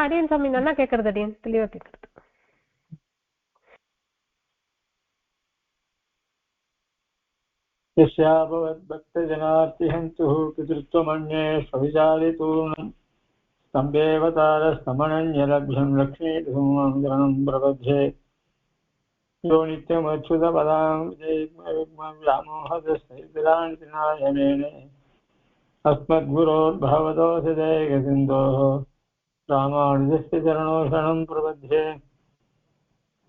அடியன் சாமி நல்லா கேட்கறது, அடியன் தெளிவா கேட்கறது. यस्याभवद्भक्तजनार्तिहन्तुः पितृत्वमन्ये स्वविचारितूर्णम् स्तम्भेऽवतारस्तमनन्यलभ्यं लक्ष्मीधूमं प्रबध्ये यो नित्यमच्युतपदां व्यामोहदस्यैतिरान्तिनायमेने अस्मद्गुरोर्भवतोऽसिदेकसिन्धोः रामानुजस्य चरणौ शरणं प्रबध्ये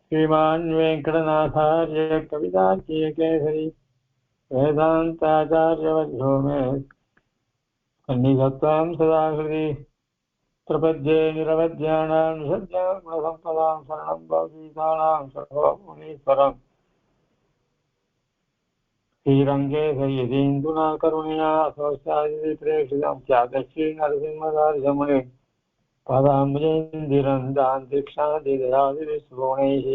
श्रीमान् वेङ्कटनाथार्य कवितार्कीयकेसरी वेदान्ताचार्यवद्यो मे सन्निधत्तां सदा हृदि प्रपद्ये निरवद्यानां निषद्यात्मसम्पदां शरणं भवतीतानां सर्वमुनीश्वरम् श्रीरङ्गे सय्यदीन्दुना करुणया स्वस्यादिति प्रेषितं स्यादश्रीनरसिंहदार्शमुनिं पदाम्बुजेन्दिरं दान्तिक्षादिदयादिविस्फुणैः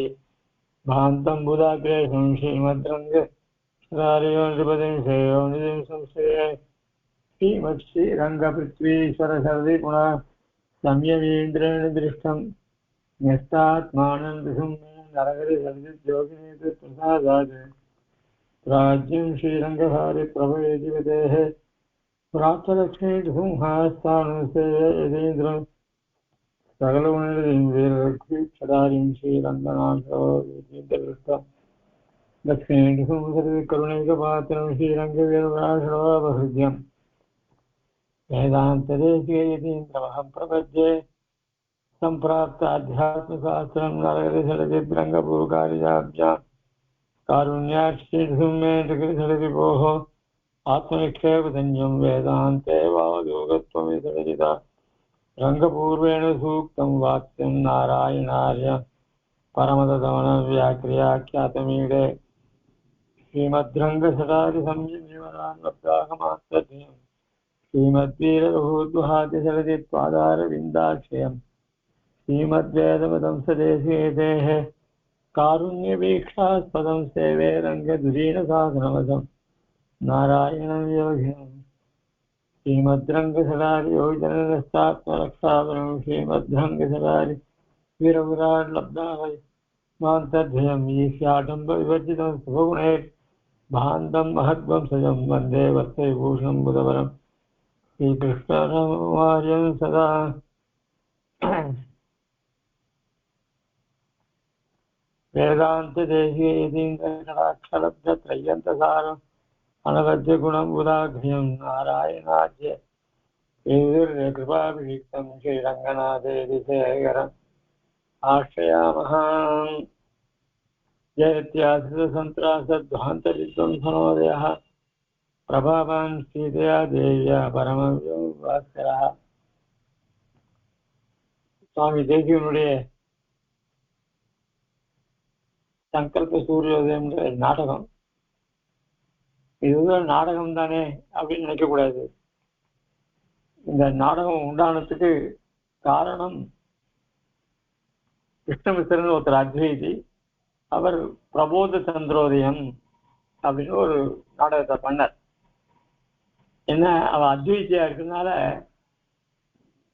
भान्तं बुधाग्रेषं श्रीमद्रङ्गे रारियोनिपतिं श्रेयोनिधिं संश्रये श्रीमत्श्रीरङ्गपृथ्वीश्वरसरदि पुनः संयमीन्द्रेण दृष्टं न्यस्तात्मानं नरहरिसर्जिद्योगिनीति प्रसादात् राज्यं श्रीरङ्गहारिप्रभवेदिवतेः प्राप्तलक्ष्मीसिंहास्थानस्य सकलगुणनिधिं श्रीरङ्गनाथो लक्ष्मीकरुणैकपात्रं श्रीरङ्गवीरराषणोपहृद्यम् वेदान्तदेशीयतीन्द्रमहं प्रपद्ये सम्प्राप्ताध्यात्मशास्त्रं नरहरिसरजिद्रङ्गपूर्वकारिजाभ्यां कारुण्याक्षीणसुमेन्द्रकृसरतिभोः आत्मनिक्षेपधन्यं वेदान्ते वावयोगत्वमिसरजिता रङ्गपूर्वेण सूक्तं वाक्यं नारायणार्य परमतदमनव्याक्रियाख्यातमीडे श्रीमद्रङ्गसटादिसंयमिवरान्वप्राहमास्तभ्यं श्रीमद्वीरभूद्वहातिसरजित्पादारविन्दाक्षयं श्रीमद्वेदपदं सदेशेतेः कारुण्यवीक्षास्पदं सेवे रङ्गधुरीणसाधनवशं नारायणं योगिनं श्रीमद्रङ्गसटादियोजनस्तात्मरक्षापरं श्रीमद्रङ्गसटादि वीरविराट्लब्धावै मान्तद्वयम् ईश्याडम्बविवर्जितं शुभगुणैर्भान्तं महद्वंसजं वन्दे वत्सविभूषणं बुधवरं श्रीकृष्णरामार्यं सदा वेदान्तदेशीयतीन्द्रकटाक्षलब्धत्रय्यन्तसारम् अनवद्यगुणं बुधाघ्र्यं नारायणाद्य कृपाभिषिक्तं श्रीरङ्गनाथेदिशेखरम् आश्रयामः जयत्याश्रितसन्त्रासध्वान्तविध्वंसनोदयः प्रभावान् सीतया देव्या परमविभास्करः. சுவாமி தேசிகனுடைய சங்கல்ப சூரியோதயம்ன்ற நாடகம், இதுதான் நாடகம் தானே அப்படின்னு நினைக்கக்கூடாது. இந்த நாடகம் உண்டானதுக்கு காரணம் கிருஷ்ணமிஸ்ரன் ஒருத்தர் அத்வைதி, அவர் பிரபோத சந்திரோதயம் அப்படின்னு ஒரு நாடகத்தை பண்ணார். என்ன, அவன் அத்வைத்தியா இருக்கிறதுனால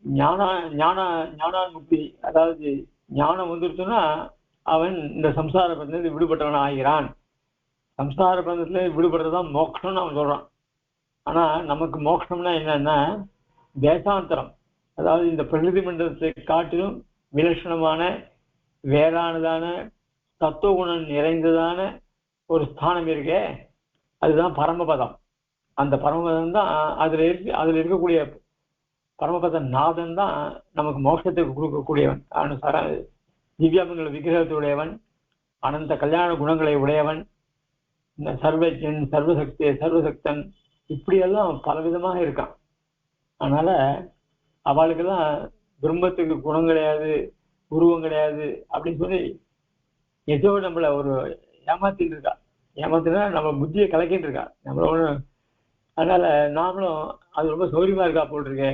ஞானான்முக்தி, அதாவது ஞானம் வந்துருச்சுன்னா அவன் இந்த சம்சார பந்தத்தில் விடுபட்டவன் ஆகிறான். சம்சார பந்தத்துல விடுபடுறதுதான் மோட்சம்னு அவன் சொல்றான். ஆனா நமக்கு மோட்சம்னா என்னன்னா தேசாந்தரம், அதாவது இந்த பிரகிருதி மண்டலத்தை காட்டிலும் விலட்சணமான வேறானதான தத்துவ குணம் நிறைந்ததான ஒரு ஸ்தானம் இருக்கே, அதுதான் பரமபதம். அந்த பரமபதம் தான் அதுல இருக்கக்கூடிய பரமபத நாதன் தான் நமக்கு மோட்சத்துக்கு கொடுக்கக்கூடியவன். திவ்யாமங்கள விக்கிரகத்துடையவன், அனந்த கல்யாண குணங்களை உடையவன், சர்வஜன், சர்வசக்தன், இப்படியெல்லாம் பலவிதமாக இருக்கான். அதனால அவளுக்கெல்லாம் பிரம்மத்துக்கு குணம் கிடையாது, உருவம் கிடையாது அப்படின்னு சொல்லி ஏதோ நம்மள ஒரு ஏமாத்திட்டு இருக்கா. ஏமாத்தினா நம்ம புத்தியை கலக்கிட்டு இருக்கா நம்மளோட. அதனால நாமளும் அது ரொம்ப சௌரியமா இருக்கா போல் இருக்கே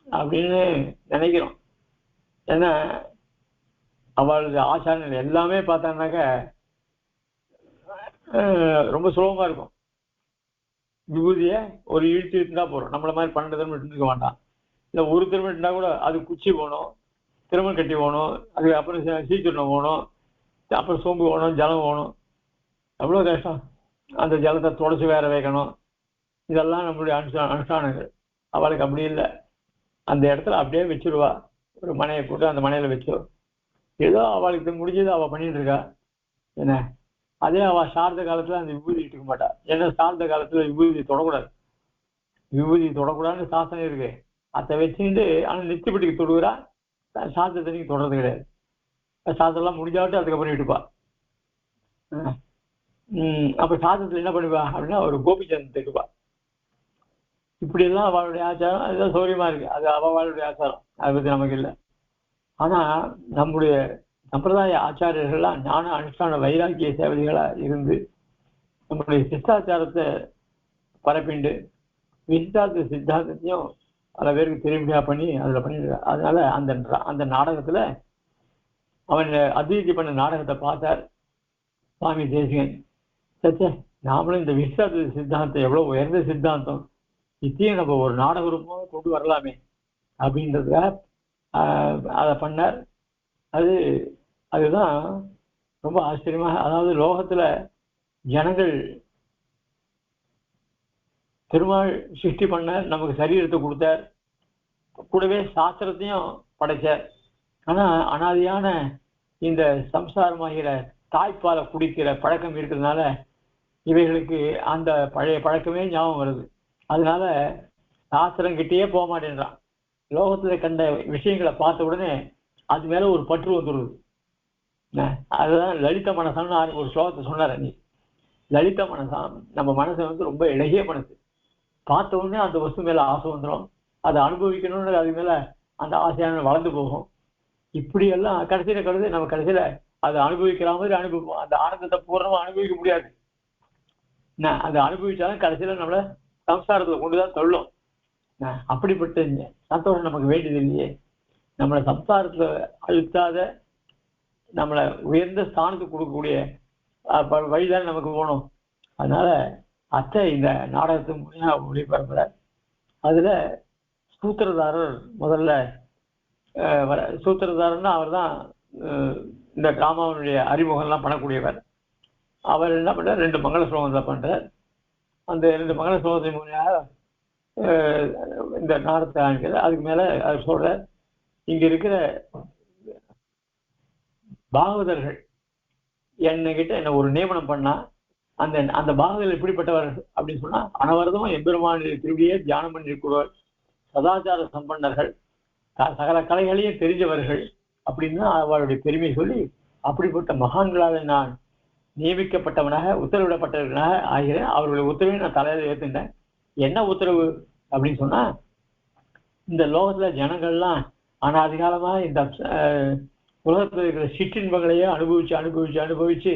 அப்படின்னு நினைக்கிறோம். ஏன்னா அவளுடைய ஆச்சாரங்கள் எல்லாமே பார்த்தான்னாக்க ரொம்ப சுலபமா இருக்கும். விபூதியை ஒரு இழுத்து இருந்தா போறோம், நம்மள மாதிரி 12 தரம் எடுத்துக்க வேண்டாம். இல்லை ஒரு திருமணம்னா கூட அது குச்சி போகணும், திருமணம் கட்டி போகணும், அதுக்கு அப்புறம் சீக்கிரம் போகணும், அப்புறம் சோம்பு போகணும், ஜலம் போகணும். எவ்வளோ கஷ்டம். அந்த ஜலத்தை தொடச்சி வேற வைக்கணும். இதெல்லாம் நம்மளுடைய அனுஷ்டானங்கள். அவளுக்கு அப்படி இல்லை. அந்த இடத்துல அப்படியே வச்சிருவா. ஒரு மனையை போட்டு அந்த மனையில வச்சு ஏதோ அவளுக்கு முடிஞ்சது அவள் பண்ணிட்டு இருக்கா. என்ன அதே அவள் சார்ந்த காலத்துல அந்த விபூதி இட்டுக்க மாட்டா. ஏன்னா சார்ந்த காலத்துல விபூதி தொடக்கூடாது. விபூதி தொடக்கூடாதுன்னு சாசனம் இருக்கு. அதை வச்சுட்டு ஆனால் நித்தியப்பட்டிக்கு தொடுகிறா. சாந்த தண்ணிக்கு தொடர்றது கிடையாது. சாதம்லாம் முடிஞ்சாவிட்டு அதுக்கப்புறம் இட்டுப்பா. அப்ப சாதத்துல என்ன பண்ணுவா அப்படின்னா ஒரு கோபிச்சந்தம் தைக்குப்பா. இப்படி எல்லாம் அவளுடைய ஆச்சாரம். அதுதான் சௌரியமா இருக்கு. அது அவளுடைய ஆச்சாரம். அதை பத்தி நமக்கு இல்லை. ஆனா நம்முடைய சம்பிரதாய ஆச்சாரியர்கள்லாம் ஞான அனுஷ்டான வைராக்கிய சேவதிகளா இருந்து நம்முடைய சித்தாச்சாரத்தை பரப்பிண்டு விசிஷ்டார்த்த சித்தாந்தத்தையும் பல பேருக்கு தெரியுமையா பண்ணி அதுல பண்ணிட்டு. அதனால அந்த நாடகத்துல அவன் அத்வைதி பண்ண நாடகத்தை பார்த்தார் சுவாமி தேசிகன். சச்சே, நாமளும் இந்த விசிஷ்டார்த்த சித்தாந்தம் எவ்வளவு உயர்ந்த சித்தாந்தம், இத்தையும் நம்ம ஒரு நாடக ரூபமாக கொண்டு வரலாமே அப்படின்றத அதை பண்ணார். அதுதான் ரொம்ப ஆச்சரியமாக. அதாவது லோகத்துல ஜனங்கள் பெருமாள் சிருஷ்டி பண்ணார், நமக்கு சரீரத்தை கொடுத்தார், கூடவே சாஸ்திரத்தையும் படைச்சார். ஆனா அனாதியான இந்த சம்சாரமாகிற தாய்ப்பாலை குடிக்கிற பழக்கம் இருக்கிறதுனால இவைகளுக்கு அந்த பழைய பழக்கமே ஞாபகம் வருது. அதனால சாஸ்திரம் கிட்டேயே போக மாட்டேன்றான். லோகத்துல கண்ட விஷயங்களை பார்த்த உடனே அது மேல ஒரு பற்று வந்துடுது. அதுதான் லலித மனசான்னு ஒரு ஸ்லோகத்தை சொன்னார். நீ லலித மனசாம், நம்ம மனசு ரொம்ப இளகிய மனசு. பார்த்த உடனே அந்த வஸ்து மேல ஆசை வந்துடும். அதை அனுபவிக்கணும்னு அது மேல அந்த ஆசையான வளர்ந்து போகும். இப்படி எல்லாம் கடைசியில நம்ம கடைசியில அதை அனுபவிக்கிற மாதிரி அனுபவிப்போம். அந்த ஆனந்தத்தை பூர்ணமா அனுபவிக்க முடியாது. அதை அனுபவிச்சாலும் கடைசியில நம்மள சம்சாரத்துல கொண்டுதான் தள்ளும். அப்படிப்பட்ட சந்தோஷம் நமக்கு வேண்டியது இல்லையே. நம்மளை சம்சாரத்துல அழுத்தாத நம்மளை உயர்ந்த ஸ்தானத்துக்கு கொடுக்கக்கூடிய வழிதான் நமக்கு போகணும். அதனால அத்தை இந்த நாடகத்தை முறையா ஒளிபரப்புற. அதுல சூத்திரதாரர் முதல்ல சூத்திரதாரர்னா அவர் தான் இந்த டிராமாவுடைய அறிமுகம்லாம் பண்ணக்கூடியவர். அவர் என்ன பண்றார், 2 மங்கள ஸ்லோகங்களை பண்றார். அந்த 2 மங்கள ஸ்லோகத்தை முறையாக இந்த நாடகத்தை ஆரம்பிக்கிறார். அதுக்கு மேல அவர் சொல்ற, இங்க இருக்கிற பாகவதர்கள் என்கிட்ட என்ன ஒரு நியமனம் பண்ணா, அந்த பாகவதர்கள் எப்படிப்பட்டவர்கள் அப்படின்னு சொன்னா, அனவரதமும் எம்பெருமானுடைய திருவிடியே தியானம் பண்ணிருக்கிறவர், சதாச்சார சம்பன்னர்கள், சகல கலைகளையும் தெரிஞ்சவர்கள் அப்படின்னு அவருடைய பெருமை சொல்லி, அப்படிப்பட்ட மகான்களால் நான் நியமிக்கப்பட்டவனாக உத்தரவிடப்பட்டவர்களாக ஆகிறேன். அவர்களுடைய உத்தரவை நான் தலையில ஏற்றுட்டேன். என்ன உத்தரவு அப்படின்னு சொன்னா, இந்த லோகத்துல ஜனங்கள்லாம் அனாதிகாலமா இந்த உலகத்துல இருக்கிற சிற்றின்பங்களையே அனுபவிச்சு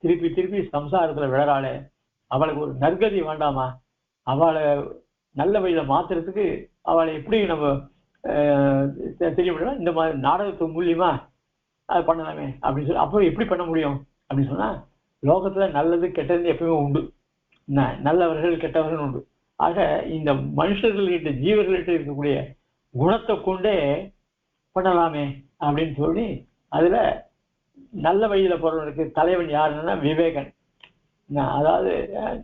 திருப்பி சம்சாரத்துல விழறாளே, அவளுக்கு ஒரு நற்கதி வேண்டாமா? அவளை நல்ல வழியில மாத்துறதுக்கு அவளை எப்படி நம்ம தெரியப்படுறோம்? இந்த மாதிரி நாடகத்து மூலியமா அது பண்ணலாமே அப்படின்னு சொல்லி. அப்போ எப்படி பண்ண முடியும் அப்படின்னு சொன்னா, லோகத்துல நல்லது கெட்டது எப்பவுமே உண்டு. நல்லவர்கள் கெட்டவர்கள் உண்டு. ஆக இந்த மனுஷர்கள்கிட்ட ஜீவர்கள்கிட்ட இருக்கக்கூடிய குணத்தை கொண்டே பண்ணலாமே அப்படின்னு சொல்லி, அதுல நல்ல வழியில போறவனுக்கு தலைவன் யாருன்னா விவேகன். அதாவது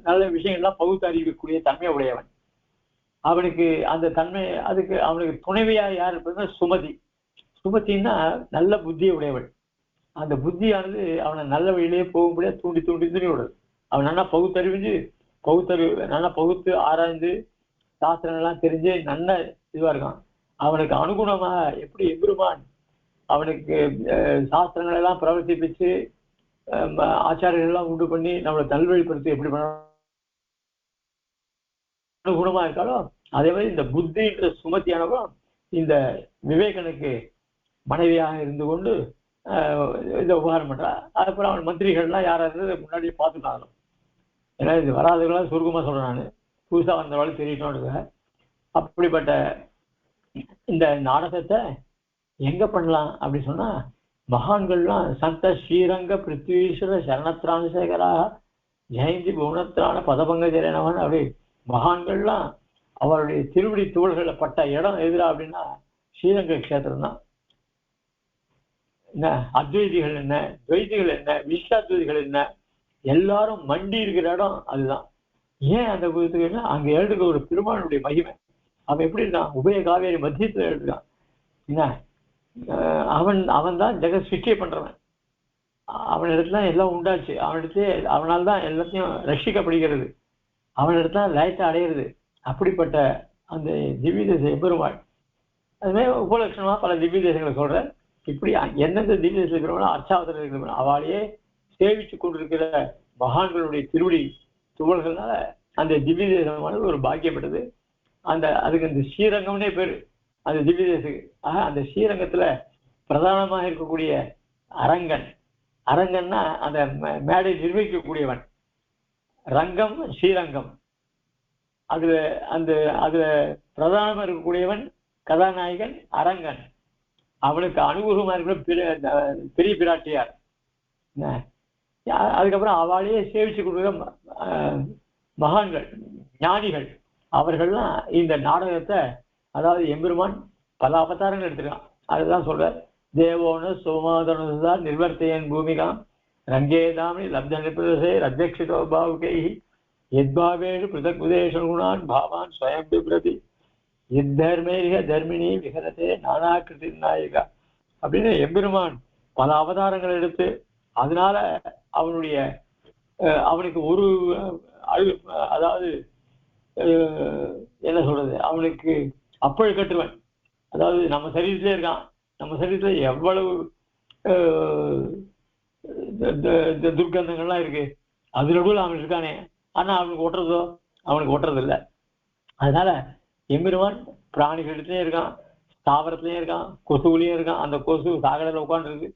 நல்ல விஷயங்கள்லாம் பகுத்து அறிவிக்கக்கூடிய தன்மை உடையவன். அவனுக்கு அந்த தன்மை, அதுக்கு அவனுக்கு துணைவியா யார் இருப்பதுன்னா சுமதி. சுமதினா நல்ல புத்தியை உடையவள். அந்த புத்தியானது அவனை நல்ல வழியிலேயே போகும்படியா தூண்டி விடுறது. அவன் நல்லா நல்லா பகுத்து ஆராய்ந்து சாஸ்திரங்கள்லாம் தெரிஞ்சு நல்ல இதுவா இருக்கான். அவனுக்கு அனுகுணமா எப்படி எம்பெருமான் அவனுக்கு சாஸ்திரங்கள் எல்லாம் பிரவர்த்திப்பிச்சு ஆச்சாரியர்கள் எல்லாம் உண்டு பண்ணி நம்மளை நல்வழிப்படுத்தி எப்படி பண்ண அனுகுணமா இருக்காளோ, அதே மாதிரி இந்த புத்தின்ற சுமத்தியானவரும் இந்த விவேகனுக்கு மனைவியாக இருந்து கொண்டு இந்த உபகாரம் பண்றா. அதுக்கப்புறம் அவன் மந்திரிகள்லாம் யாராவது முன்னாடியே பார்த்துட்டாங்க. ஏன்னா இது வராதுகளா சுருக்கமா சொல்றேன், நான் புதுசா வந்தவளும் தெரியணும். அப்படிப்பட்ட இந்த நாடகத்தை எங்க பண்ணலாம் அப்படின்னு சொன்னா, மகான்கள்லாம் சந்த ஸ்ரீரங்க பிருத்வீஸ்வர சரணத்ரானுசேகராக ஜெயந்தி புவனத்திரான பதபங்க ஜெயனவன் அப்படி மகான்கள்லாம் அவருடைய திருவடி துவள்களை பட்ட இடம் எதிரா அப்படின்னா ஸ்ரீரங்க கஷேத்திரம் தான். என்ன அத்வைதிகள் என்ன, துவைதிகள் என்ன, விசிஷ்டாத்வைதிகள் என்ன, எல்லாரும் மண்டி இருக்கிற இடம் அதுதான். ஏன் அந்த கோயிலுக்கு அங்க எழுதுகிற ஒரு பெருமானுடைய மகிமை. அவன் எப்படி இருக்கான், உபய காவேரி மத்தியத்துல எழுதுறான். என்ன அவன் தான் ஜெகத் சிருஷ்டியை பண்றவன். அவனிடத்துல எல்லாம் உண்டாச்சு. அவனால்தான் எல்லாத்தையும் ரட்சிக்கப்படுகிறது. அவனிடத்துல லயத்தை அடையிறது. அப்படிப்பட்ட அந்த திவ்ய தேச எம்பெருமாள். அதுமாதிரி உபலட்சணமா பல திவ்ய தேசங்களை சொல்ற. இப்படி எந்தெந்த திவ்ய தேசம் இருக்கிறவங்களோ அர்ச்சாவத்தில் இருக்கிறவங்க அவளையே சேவிச்சு கொண்டிருக்கிற மகான்களுடைய திருவடி துவள்கள்னால அந்த திவ்ய தேசமானது ஒரு பாக்கியப்பட்டது. அதுக்கு இந்த ஸ்ரீரங்கம்னே பேரு அந்த திவ்ய தேசத்துக்கு. அந்த ஸ்ரீரங்கத்துல பிரதானமாக இருக்கக்கூடிய அரங்கன்னா அந்த மேடை நிர்வகிக்கக்கூடியவன். ரங்கம் ஸ்ரீரங்கம். அதுல பிரதானமா இருக்கக்கூடியவன் கதாநாயகன் அரங்கன். அவனுக்கு அனுகூலமா இருக்கிற பெரிய பிராட்டியார். அதுக்கப்புறம் அவளையே சேவிச்சு கொடுக்குற மகான்கள் ஞானிகள். அவர்கள்லாம் இந்த நாடகத்தை, அதாவது எம்பெருமான் பல அவதாரங்கள் எடுத்துருக்கான். அதுதான் சொல்ற. தேவோன சோமாதனதான் நிர்வர்த்தையன் பூமிகாம் ரங்கேதாமி லப்த நிபுதசே அத்தியக்ஷிதோ பாவுகை எத்பாவேஷு பிருதக் உதேசகுணான் பாவான் ஸ்வயம் பிப்ரதி எத்தர்மேக தர்மினி விகரதே நானாகிருதி நாயகா அப்படின்னு எம்பெருமான் பல அவதாரங்கள் எடுத்து, அதனால அவனுக்கு ஒரு அதாவது என்ன சொல்றது, அவனுக்கு அப்பழு கட்டுவன். அதாவது நம்ம சரீரத்திலே இருக்கான். நம்ம சரீரத்துல எவ்வளவு துர்க்கந்தங்கள்லாம் இருக்கு, அது நடுவில் அவன் இருக்கானே. ஆனா அவனுக்கு ஒட்டுறது இல்லை. அதனால எம்பெருமான் பிராணிகளிடத்துலயும் இருக்கான், தாவரத்துலயும் இருக்கான், கொசுவிலையும் இருக்கான். அந்த கொசு சாகடையில உட்கார்ந்து இருக்கு,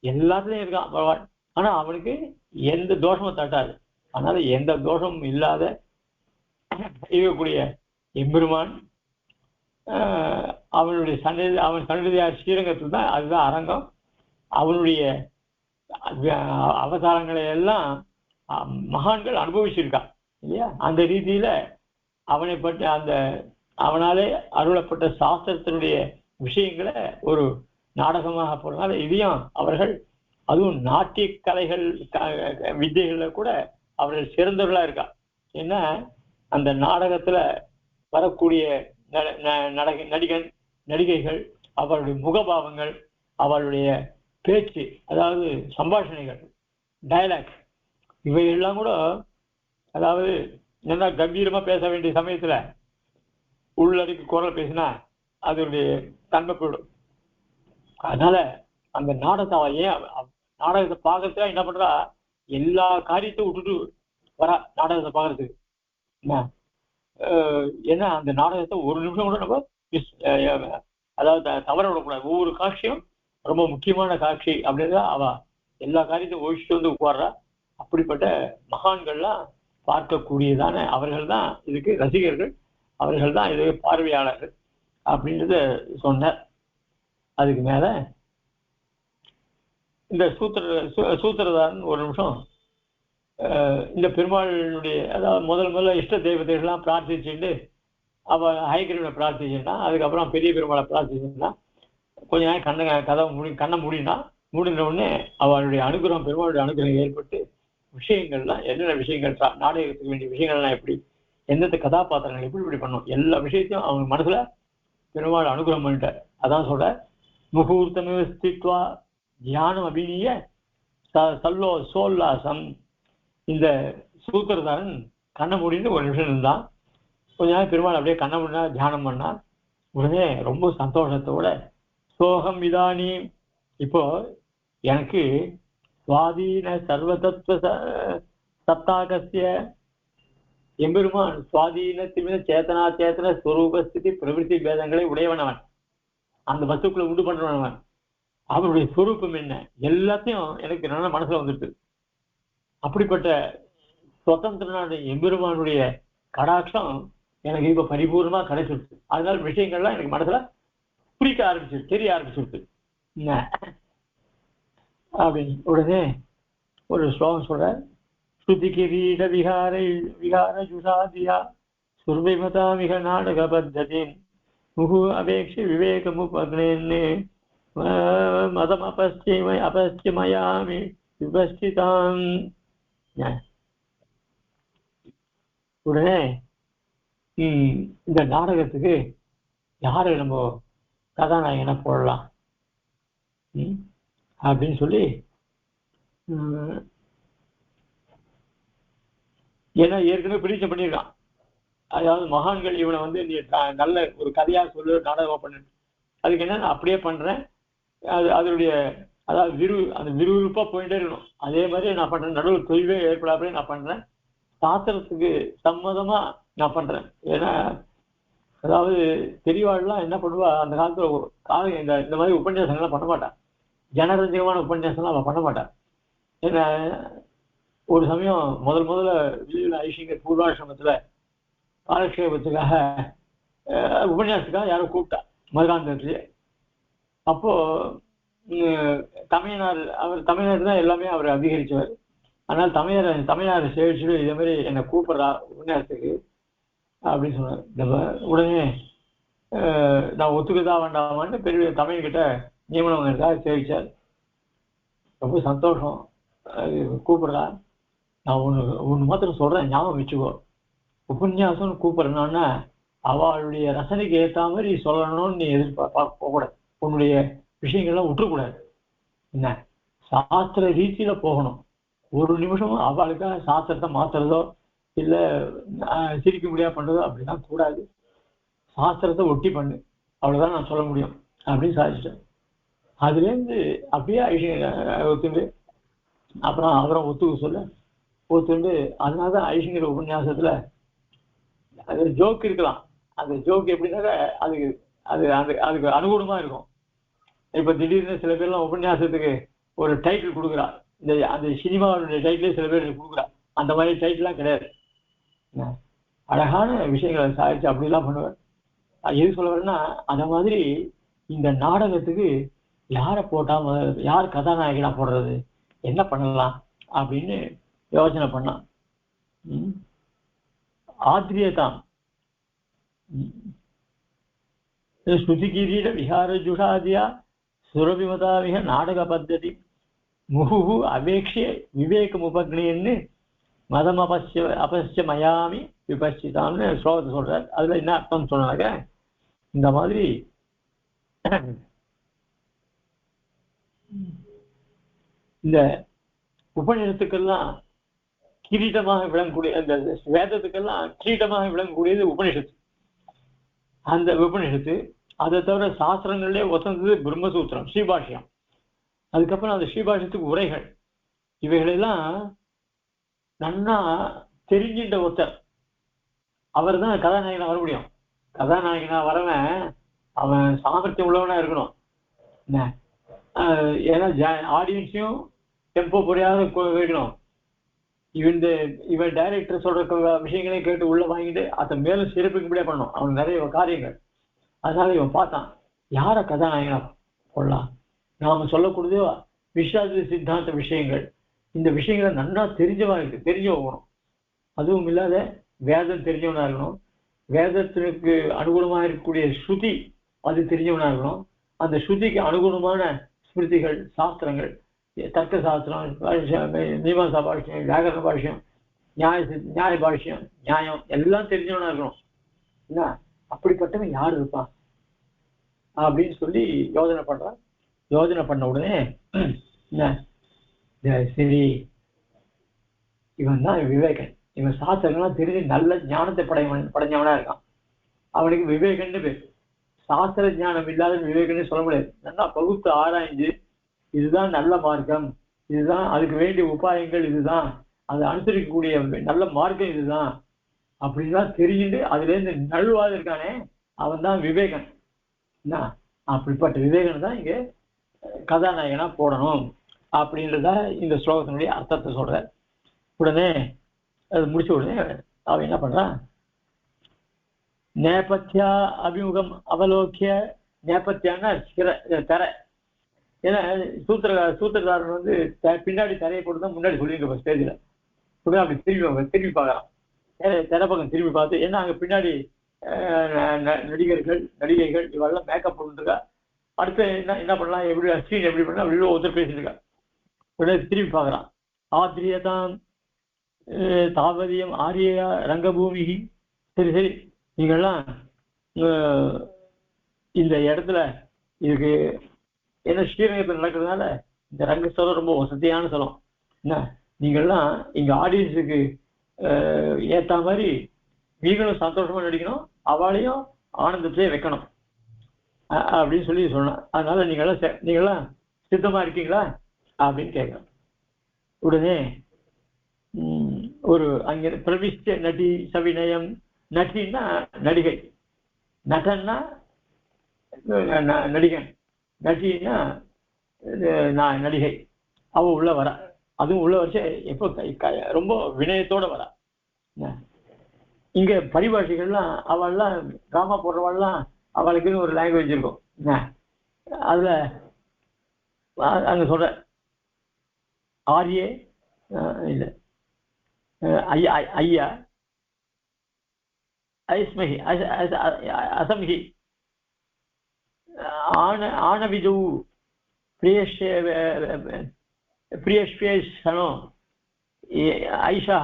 எல்லாத்துலயும் இருக்கான் பகவான். ஆனா அவனுக்கு எந்த தோஷமும் தட்டாது. அதனால எந்த தோஷமும் இல்லாத இருக்கக்கூடிய எம்பெருமான் அவனுடைய அவன் சன்னதியார் ஸ்ரீரங்கத்தில் தான். அதுதான் அரங்கம். அவனுடைய அவதாரங்களை எல்லாம் மகான்கள் அனுபவிச்சிருக்கான் இல்லையா. அந்த ரீதியில அவனை பற்றி அவனாலே அருளப்பட்ட சாஸ்திரத்தினுடைய விஷயங்களை ஒரு நாடகமாக போறதுனால இதையும் அவர்கள், அதுவும் நாட்டிய கலைகள் வித்தைகள்ல கூட அவர்கள் சிறந்தவர்களா இருக்கா. ஏன்னா அந்த நாடகத்துல வரக்கூடிய நடிகைகள், அவருடைய முகபாவங்கள், அவருடைய பேச்சு, அதாவது சம்பாஷணைகள், டயலாக், இவையெல்லாம் கூட அதாவது நல்லா கம்பீரமா பேச வேண்டிய சமயத்துல உள்ளடக்கி குரல் பேசினா அதனுடைய தன்மை போயிடும். அதனால அந்த நாடகத்தை பார்க்கறதுக்கு என்ன பண்றா, எல்லா காரியத்தையும் விட்டுட்டு வரா நாடகத்தை பார்க்கறதுக்கு. ஏன்னா அந்த நாடகத்தை ஒரு நிமிஷம் கூட நம்ம அதாவது தவற விடக்கூடாது. ஒவ்வொரு காட்சியும் ரொம்ப முக்கியமான காட்சி அப்படின்னா அவ எல்லா காரியத்தையும் ஒழிச்சுட்டு வந்து உட்கார்றா. அப்படிப்பட்ட மகான்கள்லாம் பார்க்கக்கூடியதான அவர்கள் தான் இதுக்கு ரசிகர்கள், அவர்கள் தான் இது பார்வையாளர்கள் அப்படின்றத சொன்னார். அதுக்கு மேல இந்த சூத்திரதாரன் ஒரு நிமிஷம் இந்த பெருமாளுடைய, அதாவது முதல்ல இஷ்ட தெய்வத்தைகள்லாம் பிரார்த்திச்சுட்டு அவ ஹைகிரீவனை பிரார்த்திச்சுன்னா, அதுக்கப்புறம் பெரிய பெருமாளை பிரார்த்திச்சுன்னா, கொஞ்ச நேரம் கண்ணை மூடினா மூடின உடனே அவளுடைய அனுகிரகம், பெருமாளுடைய அனுகிரகம் ஏற்பட்டு விஷயங்கள்லாம் என்னென்ன விஷயங்கள், நாடகத்துக்கு வேண்டிய விஷயங்கள்லாம் எப்படி, எந்தெந்த கதாபாத்திரங்கள் எப்படி பண்ணும், எல்லா விஷயத்தையும் அவங்க மனசுல பெருமாள் அனுகிரகம் பண்ணிட்டார். அதான் சொல்ற, முகூர்த்தமே ஸ்தித்வா தியானம் அபிநீய சல்லோ சோல்லாசம். இந்த சூத்திரதாரன் கண்ணை மூடின்னு ஒரு நிமிஷம் இருந்தான். கொஞ்ச நேரம் பெருமாள் அப்படியே கண்ணை மூடினா தியானம் பண்ணா. உடனே ரொம்ப சந்தோஷத்தோட சோகம் இதானி, இப்போ எனக்கு சுவாதீன சர்வதத்துவ சத்தாகசிய எம்பெருமான் சுவாதீனத்தின் சேத்தனா சேத்தன ஸ்வரூபஸ்திதி பிரவிற்த்தி பேதங்களை உடையவனவன், அந்த வஸ்துக்களை உண்டு பண்றவனவன். அவருடைய ஸ்வரூபம் என்ன எல்லாத்தையும் எனக்கு நல்ல மனசுல வந்துட்டு. அப்படிப்பட்ட சுதந்திரனான எம்பெருமானுடைய கடாட்சம் எனக்கு இப்ப பரிபூர்ணமா கிடைச்சிருச்சு. அதனால விஷயங்கள்லாம் எனக்கு மனசுல புரிக்க ஆரம்பிச்சிருக்கு, தெரிய ஆரம்பிச்சிருக்கு அப்படின்னு உடனே ஒரு ஸ்லோகம் சொல்ற, ஸ்ருதி கிரீட விகார ஜுஷாதியா சுர்விமதாமிக நாடக பத்ததின் முகு அபேட்சி விவேகமுபக்னேன்னு மதம் அபஸ்திமயாமி விபஸ்திதாம். உடனே இந்த நாடகத்துக்கு யாரை நம்ம கதாநாயகனை போடலாம் அப்படின்னு சொல்லி, ஏன்னா ஏற்கனவே பிரிச்சை பண்ணியிருக்கான். அதாவது மகான்கள் இவனை வந்து நீ நல்ல ஒரு கதையா சொல்லு, நாடகம் பண்ணு. அதுக்கு என்ன, நான் அப்படியே பண்றேன். அதனுடைய அதாவது அந்த விறுவிறுப்பா போயிட்டே இருக்கணும். அதே மாதிரி நான் பண்றேன். நடுவில் தொய்வே ஏற்படாமலே நான் பண்றேன். சாஸ்திரத்துக்கு சம்மதமா நான் பண்றேன். ஏன்னா அதாவது பெரியவாள்லாம் என்ன பண்ணுவா, அந்த காலத்துல இந்த மாதிரி உபன்யாசங்கள்லாம் பண்ண மாட்டான். ஜனரஞ்சகமான உபன்யாசம்லாம் அவன் பண்ண மாட்டான். ஏன்னா ஒரு சமயம் முதல்ல வெளியில் ஐஷிங்கர் பூர்வாசிரமத்துல காலக்ஷேபத்துக்காக உபன்யாசத்துக்காக யாரும் கூப்பிட்டா மதுராந்தகத்திலேயே. அப்போ தமிழ்நாடு தான் எல்லாமே அவர் அங்கீகரிச்சவர். அதனால தமிழ்நாடு சேவிச்சுட்டு இதே மாதிரி என்னை கூப்பிடுறா உபன்யாசத்துக்கு அப்படின்னு சொன்னார். உடனே நான் ஒத்துக்குதா வேண்டாமான்னு பெரிய தமிழ்கிட்ட நியமனம் எனக்காக சேவிச்சார். ரொம்ப சந்தோஷம், கூப்பிடுறா. நான் ஒன்று மாத்திரம் சொல்றேன், ஞாபகம் வச்சுக்கோ. உபன்யாசம்னு கூப்பிடுறேன்னா அவளுடைய ரசனைக்கு ஏற்ற மாதிரி சொல்லணும்னு நீ எதிர்பார்க்க போகக்கூடாது. உன்னுடைய விஷயங்கள்லாம் விட்டுறக்கூடாது. என்ன, சாஸ்திர ரீதியில போகணும். ஒரு நிமிஷமும் அவளுக்காக சாஸ்திரத்தை மாத்துறதோ இல்லை சிரிக்க முடியாது பண்றதோ அப்படிலாம் கூடாது. சாஸ்திரத்தை ஒட்டி பண்ணு, அவ்வளவுதான் நான் சொல்ல முடியும் அப்படின்னு சாதிச்சிட்டேன். அதுலேருந்து அப்படியே ஒத்துண்டு அப்புறம் அவரை ஒத்துண்டு அதனாலதான் ஐஷிங்கர் உபன்யாசத்துல அது ஜோக் இருக்கலாம். அந்த ஜோக் எப்படின்னாக்க அதுக்கு அனுகூலமா இருக்கும். இப்ப திடீர்னு சில பேர்லாம் உபன்யாசத்துக்கு ஒரு டைட்டில் கொடுக்குறா, அந்த சினிமாவுடைய டைட்டிலே சில பேர் கொடுக்குறா. அந்த மாதிரி டைட்டில்லாம் கிடையாது. அழகான விஷயங்களை சாதிச்சு அப்படிலாம் பண்ணுவேன். எது சொல்ல வரேன்னா, அந்த மாதிரி இந்த நாடகத்துக்கு யாரை போட்டா யார் கதாநாயகனா போடுறது, என்ன பண்ணலாம் அப்படின்னு யோசனை பண்ணான். ஆத்ரியதாம் ஸ்ருதிகிரீட விஹார ஜுஷாதியா சுரபிமதாமிக நாடக பத்ததி முகு அபேட்சிய விவேகம் உபக்னின்னு மதம் அபஸ்ய மயாமி விபஸ்திதாம்னு ஸ்லோகத்தை சொல்றார். அதுல என்ன அர்த்தம் சொன்னாங்க, இந்த மாதிரி இந்த உபநிஷத்துக்கெல்லாம் கிரீட்டமாக விளங்கக்கூடிய, அந்த வேதத்துக்கெல்லாம் கிரீட்டமாக விளங்கக்கூடியது உபநிஷத்து. அந்த உபநிஷத்து அதை தவிர சாஸ்திரங்களிலே வசந்தது பிரம்மசூத்திரம், ஸ்ரீபாஷ்யம். அதுக்கப்புறம் அந்த ஸ்ரீபாஷ்யத்துக்கு உரைகள். இவைகளெல்லாம் நன்னா தெரிஞ்சின்ற ஒருத்தர் அவர் தான் கதாநாயகனா வர முடியும். கதாநாயகனா வரவன் அவன் சாமர்த்தியம் உள்ளவனா இருக்கணும். ஏன்னா ஆடியன்ஸையும் டெம்போ புரியாத வைக்கணும். இவன் டைரக்டர் சொல்ற விஷயங்களையும் கேட்டு உள்ள வாங்கிட்டு அதை மேலும் சிறப்பிக்கும்படியா பண்ணணும். அவன் நிறைய காரியங்கள். அதனால இவன் பார்த்தான், யார கதாநாயகனா கொள்ளலாம். நாம சொல்லக்கூடியது விஸ்வாச சித்தாந்த விஷயங்கள். இந்த விஷயங்களை நன்னா தெரிஞ்சு போகணும். அதுவும் இல்லாத வேதம் தெரிஞ்சவனா இருக்கணும். வேதத்திற்கு அனுகூலமா இருக்கக்கூடிய ஸ்ருதி அது தெரிஞ்சவனா இருக்கணும். அந்த ஸ்ருதிக்கு அனுகூலமான ஸ்மிருதிகள், சாஸ்திரங்கள், தர்க்க சாஸ்திரம், மீமாசா பாஷ்யம், வியாகரண பாஷ்யம், நியாய பாஷ்யம், நியாயம் எல்லாம் தெரிஞ்சவனா இருக்கணும். என்ன, அப்படிப்பட்டவன் யார் இருப்பான் அப்படின்னு சொல்லி யோசனை பண்றான். யோசனை பண்ண உடனே என்ன, சரி இவன் தான் விவேகன். இவன் சாஸ்திரங்கள்லாம் தெரிஞ்சு நல்ல ஞானத்தை படைஞ்சவனா இருக்கான். அவனுக்கு விவேகன்னு பேர். சாஸ்திர ஞானம் இல்லாத விவேகன்னு சொல்ல முடியாது. நல்லா பகுத்து ஆராய்ஞ்சு இதுதான் நல்ல மார்க்கம், இதுதான் அதுக்கு வேண்டிய உபாயங்கள், இதுதான் அதை அனுசரிக்கக்கூடிய நல்ல மார்க்கம் இதுதான் அப்படின்லாம் தெரிஞ்சுட்டு அதுல இருந்து நழுவாத இருக்கானே, அவன் தான் விவேகன். என்ன, அப்படிப்பட்ட விவேகன் தான் இங்க கதாநாயகனா போடணும் அப்படின்றத இந்த ஸ்லோகத்தினுடைய அர்த்தத்தை சொல்ற. உடனே அது முடிச்ச உடனே அவன் என்ன பண்றான், நேபத்தியா அபிமுகம் அவலோக்கிய. நேபத்தியான்னா தரை. ஏன்னா சூத்திரக்காரன் வந்து பின்னாடி தரையை போட்டு தான் முன்னாடி சொல்லியிருக்க ஸ்டேஜில். அப்படி திரும்பி பார்க்கலாம். திரைப்பக்கம் திரும்பி பார்த்து என்ன அங்க பின்னாடி நடிகைகள் இவெல்லாம் மேக்கப் பண்ணிருக்கா. அடுத்து என்ன பண்ணலாம், எப்படி ஸ்க்ரீன் எப்படி பண்ணலாம் அப்படி ஒருத்தர் பேசிட்டு இருக்கா. உடனே திரும்பி பார்க்கறான். ஆத்ரியதாம் தாவதியம் ஆரியா ரங்கபூமி. சரி நீங்கள்லாம் இந்த இடத்துல இதுக்கு என்ன ஸ்ரீரங்கத்தில் நடக்கிறதுனால இந்த ரங்கஸ்தலம் ரொம்ப வசதியான ஸ்தலம். என்ன நீங்கள்லாம் இங்க ஆடியன்ஸுக்கு ஏற்ற மாதிரி நீங்களும் சந்தோஷமா நடிக்கணும், அவளையும் ஆனந்தத்திலே வைக்கணும் அப்படின்னு சொல்லி சொன்னான். அதனால நீங்கள்லாம் சித்தமா இருக்கீங்களா அப்படின்னு கேட்கணும். உடனே ஒரு அங்கே பிரவிஷ்ட நடி சவிநயம். நட்டின்னா நடிகை, நடன்னா நடிகன், நட்டின்னா நடிகை. அவ உள்ள வரா. அதுவும் உள்ள வச்சு எப்போ ரொம்ப வினயத்தோட வரா. இங்க பரிபாஷைகள்லாம் அவள்லாம் டிராமா போடுறவாள்லாம் அவளுக்குன்னு ஒரு லாங்குவேஜ் இருக்கும். அதுல அங்க சொல்ற ஆரியே இல்லை ஐயா ஐஸ்மகி அசம்ஹி ஆனவிஜௌ பிரியஸ்வேஷனோ ஐஷா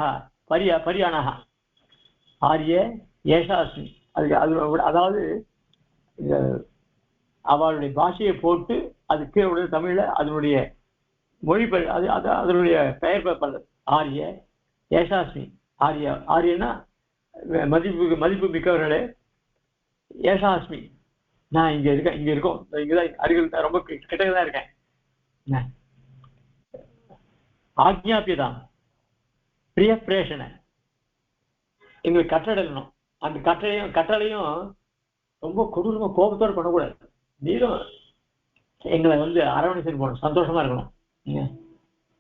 பரியானஹ ஆரிய ஏஷாஸ்மி. அதாவது அவளுடைய பாஷையை போட்டு அது கீழே தமிழ்ல அதனுடைய மொழி அதனுடைய பெயர் பண்ணது. ஆரிய ஏஷாஸ்மி. ஆரியன்னா மதிப்பு மிக்கவர்களே. ஏஷாஸ்மி நான் இங்க இருக்கோம், இங்கதான் அருகில் ரொம்ப கிட்டதான் இருக்கேன். ஆக்ஞாபியதான் பிரிய பிரேஷனை எங்களுக்கு கட்டளையிடணும். அந்த கட்டளையும் ரொம்ப கொடூரமா கோபத்தோடு பண்ணக்கூடாது. நீரும் எங்களை அரவணைச்சு போகணும், சந்தோஷமா இருக்கணும்.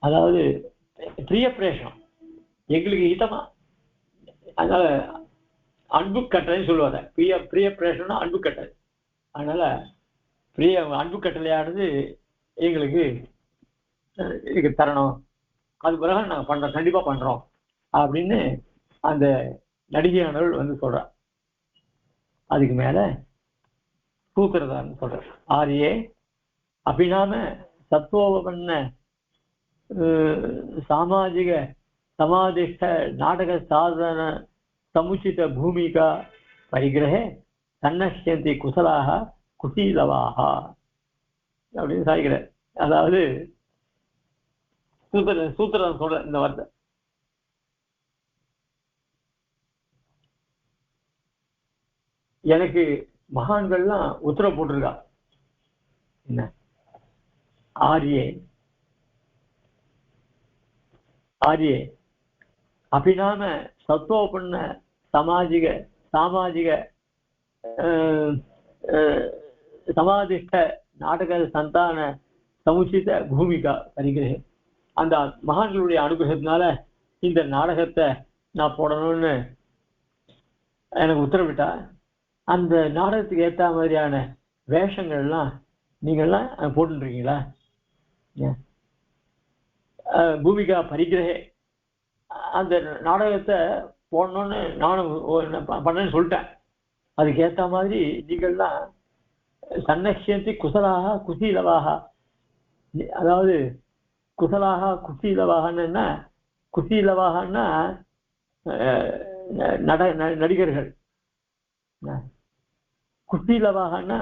அதாவது பிரிய பிரேஷனம் எங்களுக்கு ஹிதமா. அதனால அன்பு கட்டளைன்னு சொல்லுவாங்க. பிரிய பிரேஷனா அன்பு கட்டளை. அதனால அன்பு கட்டளையானது எங்களுக்கு தரணும். அது பிறகு நாங்கள் பண்றோம், கண்டிப்பா பண்றோம் அப்படின்னு அந்த நடிகையானவள் சொல்ற. அதுக்கு மேல சூத்திரதான்னு சொல்ற. ஆரியே அபிநாம சத்வோபன்ன சாமாஜிக சமாதிஷ்ட நாடக சாதன சமுச்சித பூமிகா பரிகிரகே சன்னஷ்யந்தி குசலாக குசீலவாக அப்படின்னு சாய்கிற. அதாவது சூத்திரம் சொல்ற இந்த வார்த்தை. எனக்கு மகான்கள்லாம் உத்தரவு போட்டிருக்கா. என்ன ஆரியே அபிநாம சத்வோபன்ன சாமாஜிக சமாதிஷ்ட நாடக சந்தான சமுச்சித பூமிகா பரிகிரகே. அந்த மகான்களுடைய அனுகிரகத்தினால இந்த நாடகத்தை நான் போடணும்னு எனக்கு உத்தரவிட்டா. அந்த நாடகத்துக்கு ஏற்ற மாதிரியான வேஷங்கள்லாம் நீங்கள்லாம் போட்டுருக்கீங்களா? பூமிகா பரிகிரகே அந்த நாடகத்தை போடணும்னு நானும் பண்ணேன்னு சொல்லிட்டேன். அதுக்கு ஏற்ற மாதிரி நீங்கள்லாம் சன்னக்ஷந்தி குசலாக குசீலவாக. அதாவது குசலாக குசீலவாகன்னா குசீலவாகன்னா நடிகர்கள், குசீலவாகன்னா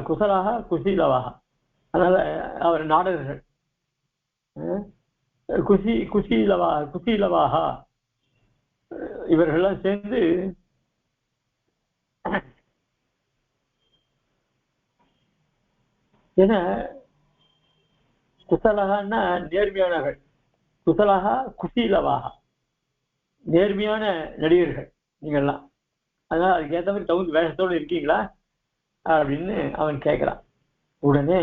குசலாக குசீலவாக. அதனால அவர் நாடகர்கள் குசீலவாக இவர்கள்லாம் சேர்ந்து ஏன்னா குசலகன்னா நேர்மையானவர்கள், குசலகா குசீலவாக நேர்மையான நடிகர்கள் நீங்கள்லாம். அதனால அதுக்கு ஏற்ற மாதிரி தகுந்த வேஷத்தோடு இருக்கீங்களா அப்படின்னு அவன் கேட்கிறான். உடனே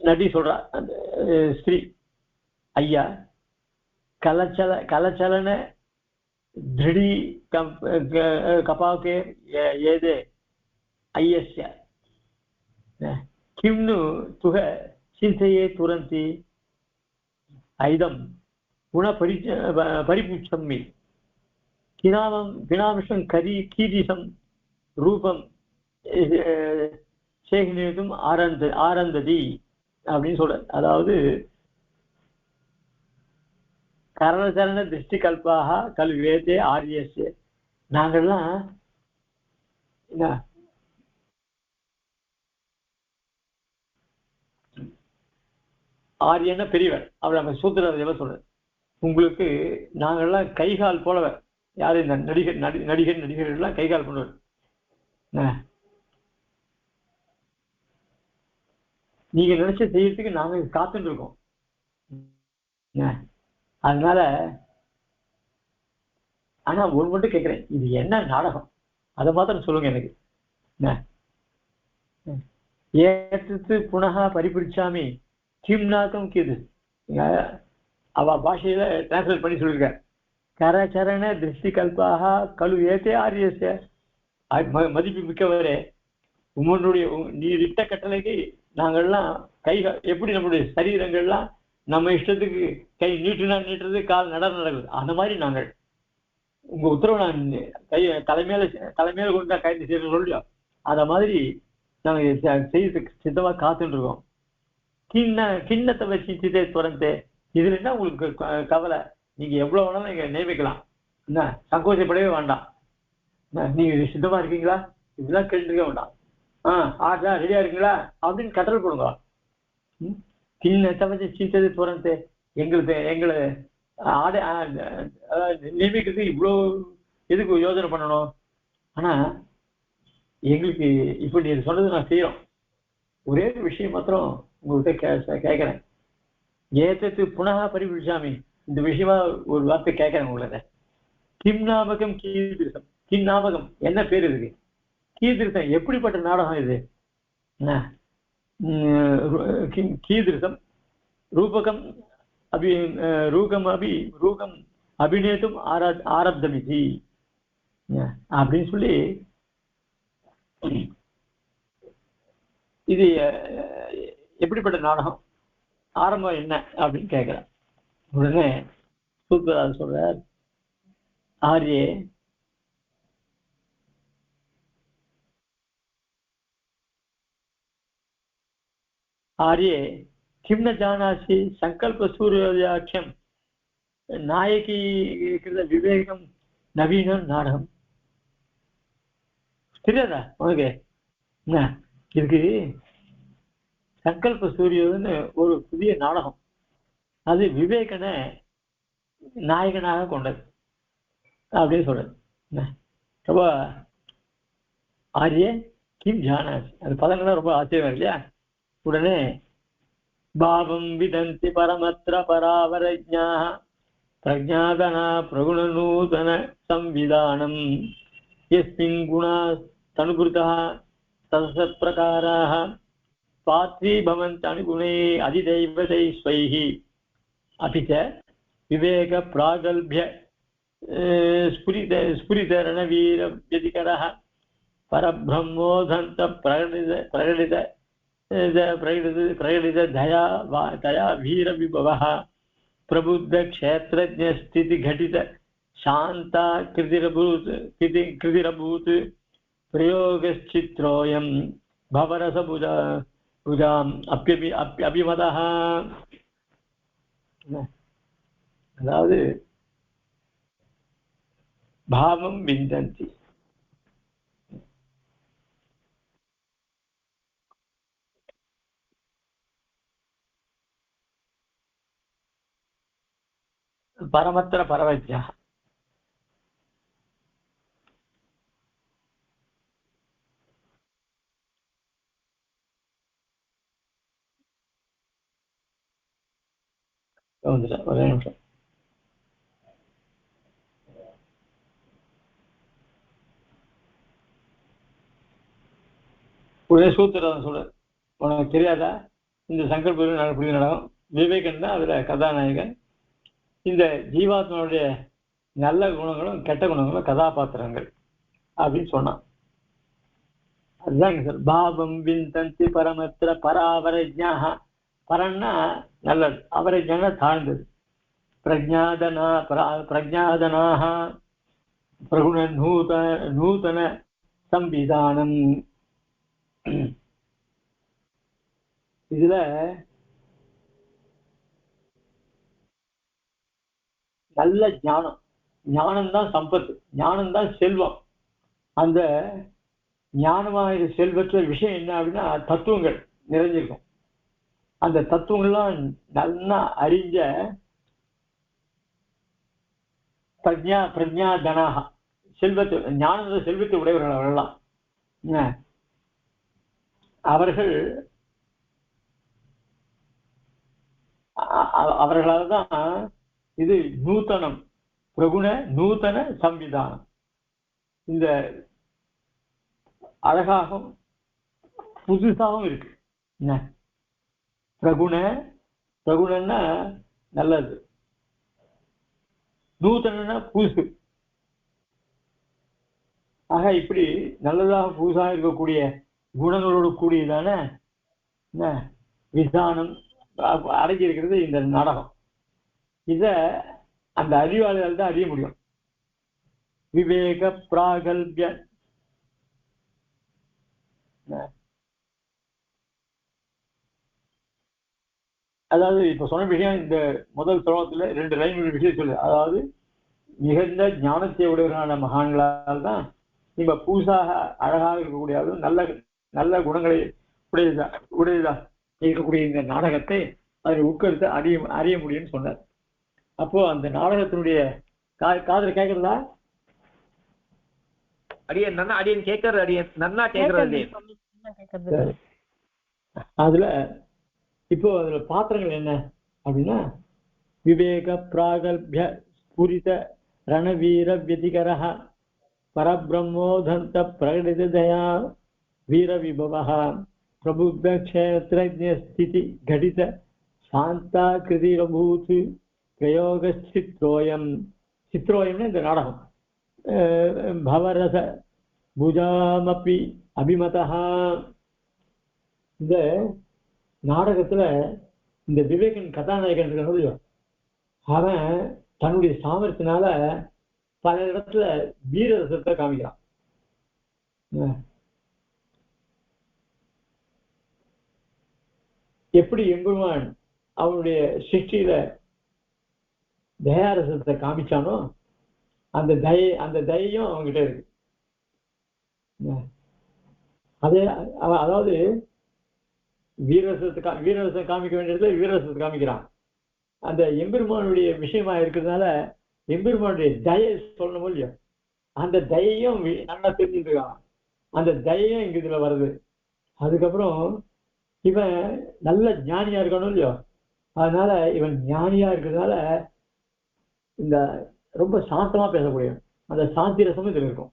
நடி சொல்றா அந்த ஸ்ரீ, ஐயா கலச்சலன திருடி கபாகே ஏதே ஐயஸ்ய கிம்னு துக சிந்தையே துரந்தி ஐதம் குண பரிபுச்சம்மி கிணாமிஷம் கீதிசம் ரூபம் சேகினேதும் ஆரந்ததி அப்படின்னு சொல்ற. அதாவது கரணச்சரண திருஷ்டி கல்பாக கல் வேதே ஆரியஸ்ய நாங்கள்லாம் என்ன ஆரியன்னா பெரியவர், அவர் நம்ம சூத்திர சொல்ற. உங்களுக்கு நாங்கள்லாம் கைகால் போலவர். யாரு இந்த நடிகர்கள்லாம் கைகால் போலவர். நீங்க நினைச்ச செய்யறதுக்கு நாங்க காத்துட்டு இருக்கோம். அதனால ஆனா ஒரு மட்டும் கேட்கிறேன், இது என்ன நாடகம் அதை மாத்திரம் சொல்லுங்க எனக்கு. ஏற்று புனகா பரிபிடிச்சாமி கிம்நாக்கம் கீது அவ பாஷையில டிரான்ஸ்லேட் பண்ணி சொல்லியிருக்கார். கரச்சரண திருஷ்டி கல்பாக கழு ஏத்தே ஆரியச மதிப்பு மிக்கவரே, உங்களுடைய நீர் இட்ட கட்டளைக்கு நாங்கள்லாம் எப்படி நம்மளுடைய சரீரங்கள்லாம் நம்ம இஷ்டத்துக்கு கை நீட்டுறது, கால் நடக்குது. அந்த மாதிரி நாங்கள் உங்க உத்தரவு நான் தலைமையில கொண்டு தான் கைது செய்ய சொல்லியோ அத மாதிரி நாங்க செய்யறதுக்கு சித்தமா காத்துட்டு இருக்கோம். கிண்ணத்தை வச்சு சித்தை துறந்தே இதுல என்ன உங்களுக்கு கவலை? நீங்க எவ்வளவு வேணாலும் நீங்க நியமிக்கலாம், என்ன சங்கோச்சப்படவே வேண்டாம். நீங்க சித்தமா இருக்கீங்களா இப்படிலாம் கேட்டுருக்க வேண்டாம். ஆட்டா ரெடியா இருக்கீங்களா அப்படின்னு கட்டளை போடுங்க. கிண்ணத்தை வச்சு சீத்ததை துறந்தே எங்களை நியமிக்கிறதுக்கு இவ்வளவு எதுக்கு யோசனை பண்ணணும்? ஆனா எங்களுக்கு இப்ப நீ சொன்னது நான் செய்யறோம். ஒரே ஒரு விஷயம் மாத்திரம் உங்கள்கிட்ட கேட்கிறேன். ஏத்தத்து புனகா பரிபிடிச்சாமி, இந்த விஷயமா ஒரு வார்த்தை கேட்கிறேன் உங்களை. கிம்நாமகம் கீதிருசம். கிம்நாமகம் என்ன பேர் இருக்கு? கீதிருசம் எப்படிப்பட்ட நாடகம் இது? கீதிருசம் ரூபகம் ரூகம் அபிநேத்தும் ஆரப்தமிதி அப்படின்னு சொல்லி இது எப்படிப்பட்ட நாடகம், ஆரம்பம் என்ன அப்படின்னு கேட்கிறேன். உடனே சூப்பராக சொல்றார், ஆர்யே किं न जानासि संकल्प सूर्योदयाख्यं नायकी कृत विवेकं नवीनं नाटकं தெரியாதா உனக்கு? இதுக்கு சங்கல்ப சூரியோன்னு ஒரு புதிய நாடகம், அது விவேகனை நாயகனாக கொண்டது அப்படின்னு சொல்றது. ரொம்ப ஆரிய கிம் ஜானாசி, அது பதங்கள்லாம் ரொம்ப ஆச்சரியமா இல்லையா? உடனே பாவம் விதந்தி பரமத்ர பராவரஜ்ஞாः பிரஜ்ஞாதனா பிரகுணநூதன சம்விதானம் யஸ்மின் குணாः தனுபுருதः ததசப்பிரகாராः பாத்ரீபவந்தனுகுணே அதிதைவதை ஸ்வைः अपि च विवेक प्रागल्भ्य स्फुरित रणवीरव्यतिकरः परब्रह्मोधन्त प्रकटित दया वीर विभवः प्रबुद्ध क्षेत्रज्ञ स्थिति घटित शांता कृतिरभूत प्रयोगश्चित्रोऽयं भवरस भुजाम् अभिमतः. அதாவது பாவம் விந்தந்தி, பரமத்திர பரவஜ்ஞா, ஒரே நிமிஷம். ஒரே சூத்திரம் சொல்ற, உனக்கு தெரியாதா இந்த சங்கல்ப நடக்கும்? விவேகன் தான் அதுல கதாநாயகன். இந்த ஜீவாத்மனுடைய நல்ல குணங்களும் கெட்ட குணங்களும் கதாபாத்திரங்கள் அப்படின்னு சொன்னான். அதுதாங்க சார். பாவம் விந்தந்தி பரமத்திர பராவரஜ்ஞாக. பரன்னா நல்லது, அவரஜ்ஞான தாழ்ந்தது. பிரஜாதனாக பிரகுண நூதன சம்விதானம். இதுல நல்ல ஞானம், ஞானம்தான் சம்பத்து, ஞானம்தான் செல்வம். அந்த ஞானமாக செல்வற்ற விஷயம் என்ன அப்படின்னா தத்துவங்கள் நிறைஞ்சிருக்கும். அந்த தத்துவங்கள்லாம் நல்லா அறிஞ்ச பிரஜா தனாக, செல்வத்தை ஞானத்தை செல்வத்தை உடையவர்கள் அவர்கள்லாம். அவர்களால் தான் இது நூத்தனம், பிரகுண நூத்தன சம்விதானம். இந்த அழகாகவும் புதுசாகவும் இருக்கு. பிரகுணன்னா நல்லது, நூத்தனா புதுசு. ஆக இப்படி நல்லதாக புதுசாக இருக்கக்கூடிய குணங்களோடு கூடியதான விதானம் அடங்கியிருக்கிறது இந்த நாடகம். இத அந்த அறிவாளிகள் தான் அறிய முடியும். விவேக பிராகல்பிய, அதாவது இப்ப சொன்ன விஷயம் இந்த முதல் ஸ்லோகத்துல 2 லைன் விஷயம் சொல்லு. அதாவது மிகுந்த ஞானத்தை உடையவர்களான மகான்களால் தான் நீங்க புதுசாக அழகாக இருக்கக்கூடிய நல்ல நல்ல குணங்களை உடையதா இருக்கக்கூடிய இந்த நாடகத்தை அதில் உட்கருத்து அறிய முடியும்னு சொன்னார். அப்போ அந்த நாடகத்தினுடைய காதுல கேட்கறதா? அடியன் நன்னா அடியன் கேட்கறது, அடியன் நன்னா கேட்கறது. அதுல இப்போ அதுல பாத்திரங்கள் என்ன அப்படின்னா, விவேக பிராகல்பிய ஸ்புரித ரணவீர வியதிகரஹ பரபிரம்மோதந்த பிரகடித தயா வீர விபவஹ பிரபுத்த க்ஷேத்ரஜ்ஞ ஸ்திதி கடித சாந்தா கிருதிரபூத் பிரயோக சித்ரோயம். சித்ரோயம்னு இந்த நாடகம். பவரச புஜாமபி அபிமதா. இந்த நாடகத்துல இந்த விவேகன் கதாநாயகன் இருக்க, அவன் தன்னுடைய சாமர்த்தியனால பல இடத்துல வீரரசத்தை காமிக்கிறான். எப்படி எம்பெருமான் அவனுடைய சிருஷ்டியில தயாரசத்தை காமிச்சானோ அந்த தயையும் அவன்கிட்ட இருக்கு. அதே அதாவது வீரரசத்தை காமிக்க வேண்டியதுல வீரரசத்தை காமிக்கிறான். அந்த எம்பெருமானுடைய விஷயமா இருக்கிறதுனால எம்பெருமானுடைய தயை சொல்லணும் இல்லையோ, அந்த தயையும் நல்லா தெரிஞ்சுட்டு இருக்கான். அந்த தயையும் இங்க இதுல வருது. அதுக்கப்புறம் இவன் நல்ல ஞானியா இருக்கணும் இல்லையோ, அதனால இவன் ஞானியா இருக்கிறதுனால இந்த ரொம்ப சாந்தமா பேசக்கூடிய அந்த சாந்தி ரசமும் இதுல இருக்கும்.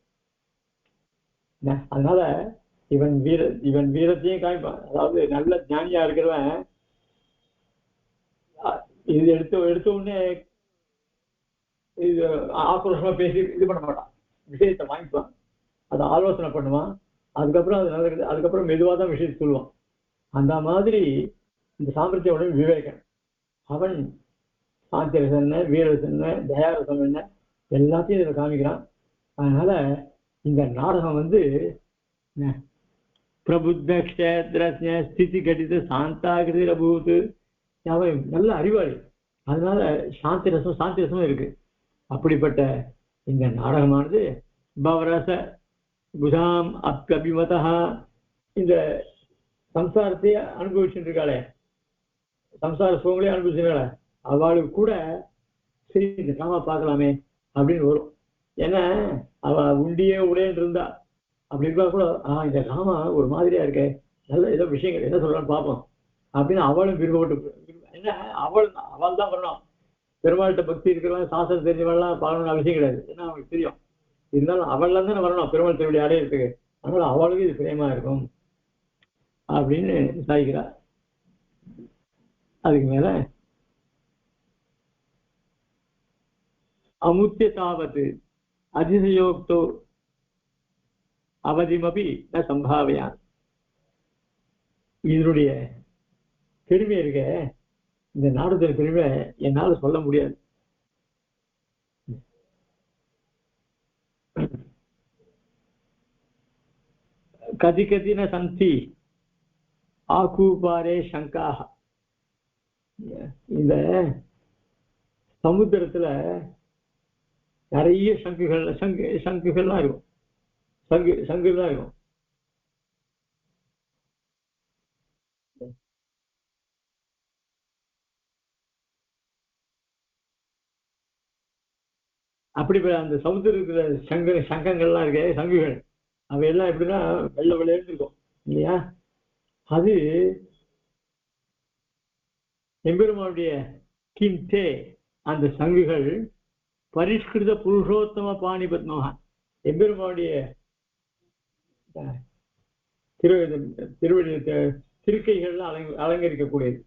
அதனால இவன் வீரத்தையும் காமிப்பான். அதாவது நல்ல ஞானியா இருக்கிறவன் இது எடுத்த உடனே இது ஆக்ரோஷமா பேசி இது பண்ண மாட்டான், விஷயத்தை வாங்கிப்பான், அதை ஆலோசனை பண்ணுவான். அதுக்கப்புறம் அது நல்லது, அதுக்கப்புறம் மெதுவாக தான் விஷயத்தை சொல்லுவான். அந்த மாதிரி இந்த சாமர்த்தியோட விவேகன் அவன் சாந்தி ரசம் என்ன, வீரரசம் என்ன, தயாரசம் என்ன, எல்லாத்தையும் இதில் காமிக்கிறான். அதனால இந்த நாடகம் பிரபுத்த க்ஷேத்ரஜ்ஞ ஸ்திதி கடித சாந்தாகிருதி அபூத். அவன் நல்ல அறிவாளி, அதனால சாந்தி ரசமும் இருக்கு. அப்படிப்பட்ட இந்த நாடகமானது பவரச புதாம் அபிமதா, இந்த சம்சாரத்தையே அனுபவிச்சுட்டு இருக்காளே, சம்சார சுகங்களே அனுபவிச்சுருக்காளே, அவளுக்கு கூட சரி இந்த டிராமா பார்க்கலாமே அப்படின்னு வரும். ஏன்னா அவ உண்டியே உடையன்னு இருந்தா, அப்படி இருக்கா கூட இந்த டிராமா ஒரு மாதிரியா இருக்கே, நல்ல ஏதோ விஷயங்கள் என்ன சொல்லலாம்னு பார்ப்போம் அப்படின்னு அவளும் விருப்பப்பட்டு. என்ன அவள் தான் வரணும், பெருமாள்கிட்ட பக்தி இருக்கிறவங்க சாஸ்திரம் தெரிஞ்சவெல்லாம் பார்க்கணும்னு அவசியம் கிடையாது. ஏன்னா அவங்களுக்கு தெரியும். இருந்தாலும் அவள்லாம் தானே வரணும் பெருமாள் திருவிழி அடையிறதுக்கு. அதனால அவளுக்கு இது பிரியமா இருக்கும் அப்படின்னு சாதிக்கிறார். அதுக்கு மேல அமுத்திய தாவத்து அதிசயோக்தோ அவதிமபி ந சம்பாவையான். இதனுடைய பெருமை இருக்க, இந்த நாடகத்தின் பெருமை என்னால் சொல்ல முடியாது. கதி கதின சந்தி ஆகூபாரே சங்காக. இந்த சமுத்திரத்துல நிறைய சங்குகள்லாம் இருக்கும். சங்குதான் இருக்கும். அப்படி அந்த சமுத்திரத்துல சங்கங்கள்லாம் இருக்கு, சங்குகள். அவையெல்லாம் எப்படின்னா வெள்ளை வெள்ளையில இருக்கும் இல்லையா? அது எம்பெருமானுடைய கிந்தே அந்த சங்குகள் பரிஷ்கிருத புருஷோத்தம பாணி பத்மகா, எம்பெருமானுடைய திருக்கைகள்லாம் அலங்கரிக்கக்கூடியது.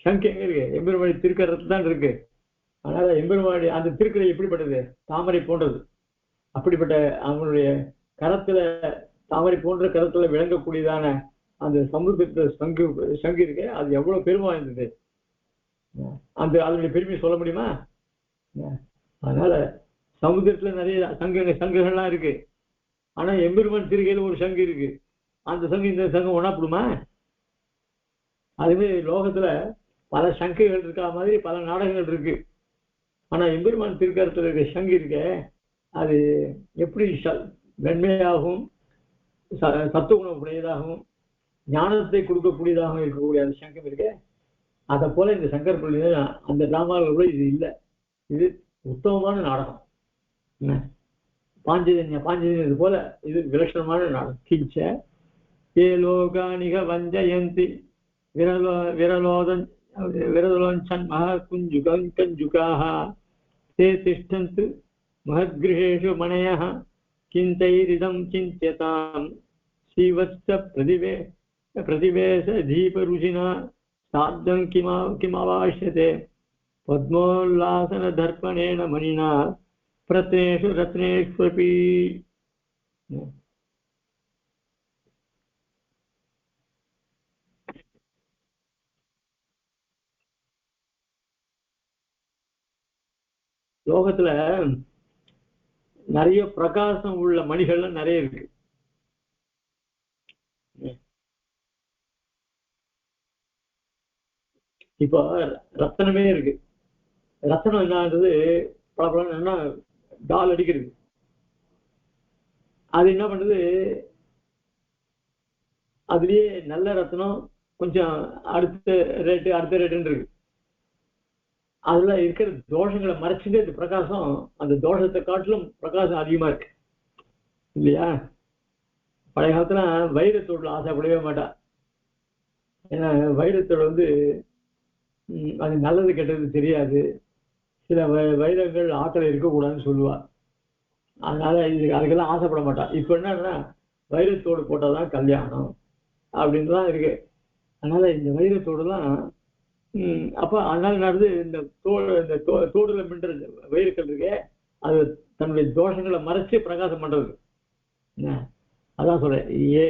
சங்கு எங்க இருக்கு? எம்பெருமாடி திருக்கரத்துல தான் இருக்கு. அதனால எம்பெருமாடி அந்த திருக்கரை எப்படிப்பட்டது? தாமரை போன்றது. அப்படிப்பட்ட அவனுடைய கரத்துல, தாமரை போன்ற கரத்துல விளங்கக்கூடியதான அந்த சமுத்திரத்துல சங்கு இருக்கு. அது எவ்வளவு பெருமை வாய்ந்தது! அதனுடைய பெருமையை சொல்ல முடியுமா? அதனால சமுத்திரத்துல நிறைய சங்குகள்லாம் இருக்கு. ஆனா எம்பெருமான் திருக்கையில ஒரு சங்கு இருக்கு. அந்த சங்கு இந்த சங்கு ஒண்ணாப்படுமா? அதுவே லோகத்துல பல சங்குகள் இருக்கா மாதிரி பல நாடகங்கள் இருக்கு. ஆனா எம்பெருமான் திருக்கரத்துல இருக்க சங்கு இருக்க, அது எப்படி வெண்மையாகவும் சத்துவகுணம் உடையதாகவும் ஞானத்தை கொடுக்கக்கூடியதாகவும் இருக்கக்கூடிய அந்த சங்கம் இருக்க, அதை போல இந்த சங்கர் பள்ளி அந்த டிராமாவில் கூட இது இல்லை. இது உத்தமமான நாடகம். பாஞ்சஜன்யம் போல இது விலட்சணமான நாடகம். கிஞ்ச ஏ லோகானிக வஞ்சயந்தி விரலோஞ்சன் மகஞ்சுகாக தே திஷ்டந்து மகத்கிருஹேஷு மணயः கிந்தைரிதம் சிந்த்யதாம் ஸ்ரீவத்ஸ பிரதிவேஷ தீபருச்சினா சாப்தம் கிமவாஷ்யதே பத்மோல்லாசன தர்ப்பணேன மணினா பிரத்னேஷு ரத்னேஷ்வபி. லோகத்துல நிறைய பிரகாசம் உள்ள மணிகள்லாம் நிறைய இருக்கு. இப்போ ரத்தனமே இருக்கு. ரத்தனம் என்னன்றது பலப்படம் என்ன டால் அடிக்கிறது. அது என்ன பண்ணுது? அதுலயே நல்ல ரத்தனம் கொஞ்சம் அடுத்த ரேட்டுன்னு இருக்கு. அதுல இருக்கிற தோஷங்களை மறைச்சுட்டு இந்த பிரகாசம், அந்த தோஷத்தை காட்டிலும் பிரகாசம் அதிகமா இருக்கு இல்லையா? பழைய காலத்துல வைரத்தோடு ஆசைப்படவே மாட்டா. ஏன்னா வைரத்தோடு அது நல்லது கெட்டது தெரியாது. சில வைரங்கள் ஆக்களை இருக்கக்கூடாதுன்னு சொல்லுவா. அதனால அதுக்கெல்லாம் ஆசைப்பட மாட்டா. இப்ப என்னன்னா வைரத்தோடு போட்டாதான் கல்யாணம் அப்படின்லாம் இருக்கு. அதனால இந்த வைரத்தோடுலாம் அப்ப அதனால நடந்து இந்த தோடுல மின்ற வைரக்கள் இருக்கு, அது தன்னுடைய தோஷங்களை மறைச்சு பிரகாசம் பண்றது. அதான் சொல்றேன், ஏ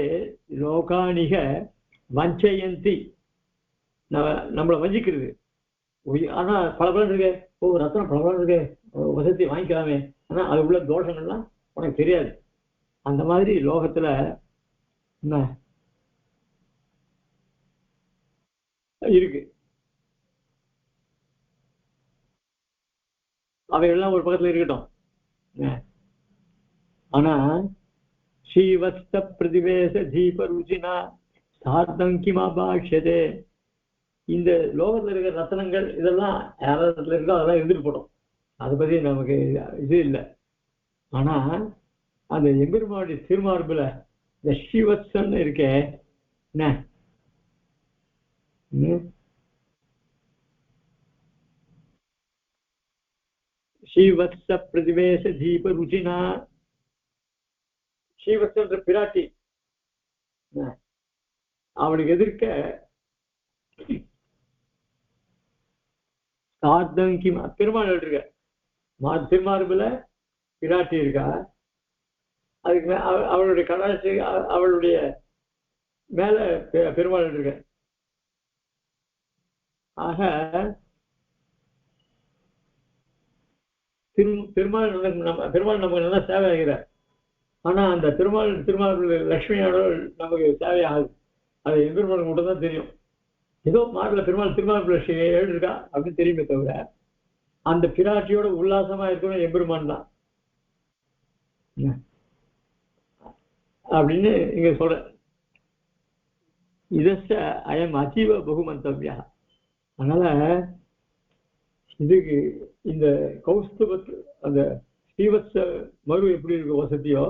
லோகானிக வஞ்சயந்தி, நம்மளை வஞ்சிக்கிறது. ஆனா பலபலன் இருக்கு, ரத்தனம் பலபலன் இருக்கு, வசதி வாங்கிக்கலாமே, ஆனா அது உள்ள தோஷங்கள்லாம் உனக்கு தெரியாது. அந்த மாதிரி லோகத்துல என்ன இருக்கு. அவைகள்லாம் ஒரு பக்கத்துல இருக்கட்டும். ஆனா ஸ்ரீவத்ஸ பிரதிவேஷ தீப ருச்சினா சார்த்தங்கிமா பாஷ்யதே, இந்த லோகத்துல இருக்கிற ரத்தனங்கள் இதெல்லாம் யாராவது இருக்கோ அதெல்லாம் இருந்துட்டு போட்டோம், அதை பத்தி நமக்கு இது இல்லை. ஆனா அந்த எம்பெருமானுடைய திருமார்புல இந்த ஸ்ரீவத்சன்னு இருக்கே, என்ன ஸ்ரீவத்ஸ பிரதிவேஷ தீப ருச்சினா, ஸ்ரீவத்சன்ற பிராட்டி அவனுக்கு எதிர்க்க சார்த்தங்கிமா பெருமாள் இருக்க, திருமார்புல பிராட்டி இருக்கா, அதுக்கு அவளுடைய கடாட்சி அவளுடைய மேல பெருமாள் இருக்க. ஆக பெருமாள் நமக்கு நல்லா சேவை ஆகிறார். ஆனா அந்த திருமால் லட்சுமியோட நமக்கு தேவையாகாது. அது எம்பெருமானுக்கு மட்டும் தான் தெரியும். ஏதோ மார்பில் திருமால் லட்சுமி எழுதிருக்கா அப்படின்னு தெரியுமே தவிர அந்த பிராட்டியோட உல்லாசமா இருக்கணும் எம்பெருமான் தான் அப்படின்னு இங்க சொல்ற. இதச்ச அயம் அஜீவ பகுமந்தவ்யா. அதனால இதுக்கு இந்த கௌஸ்துபத்து அந்த ஸ்ரீவத்ச மறு எப்படி இருக்கு வசதியோ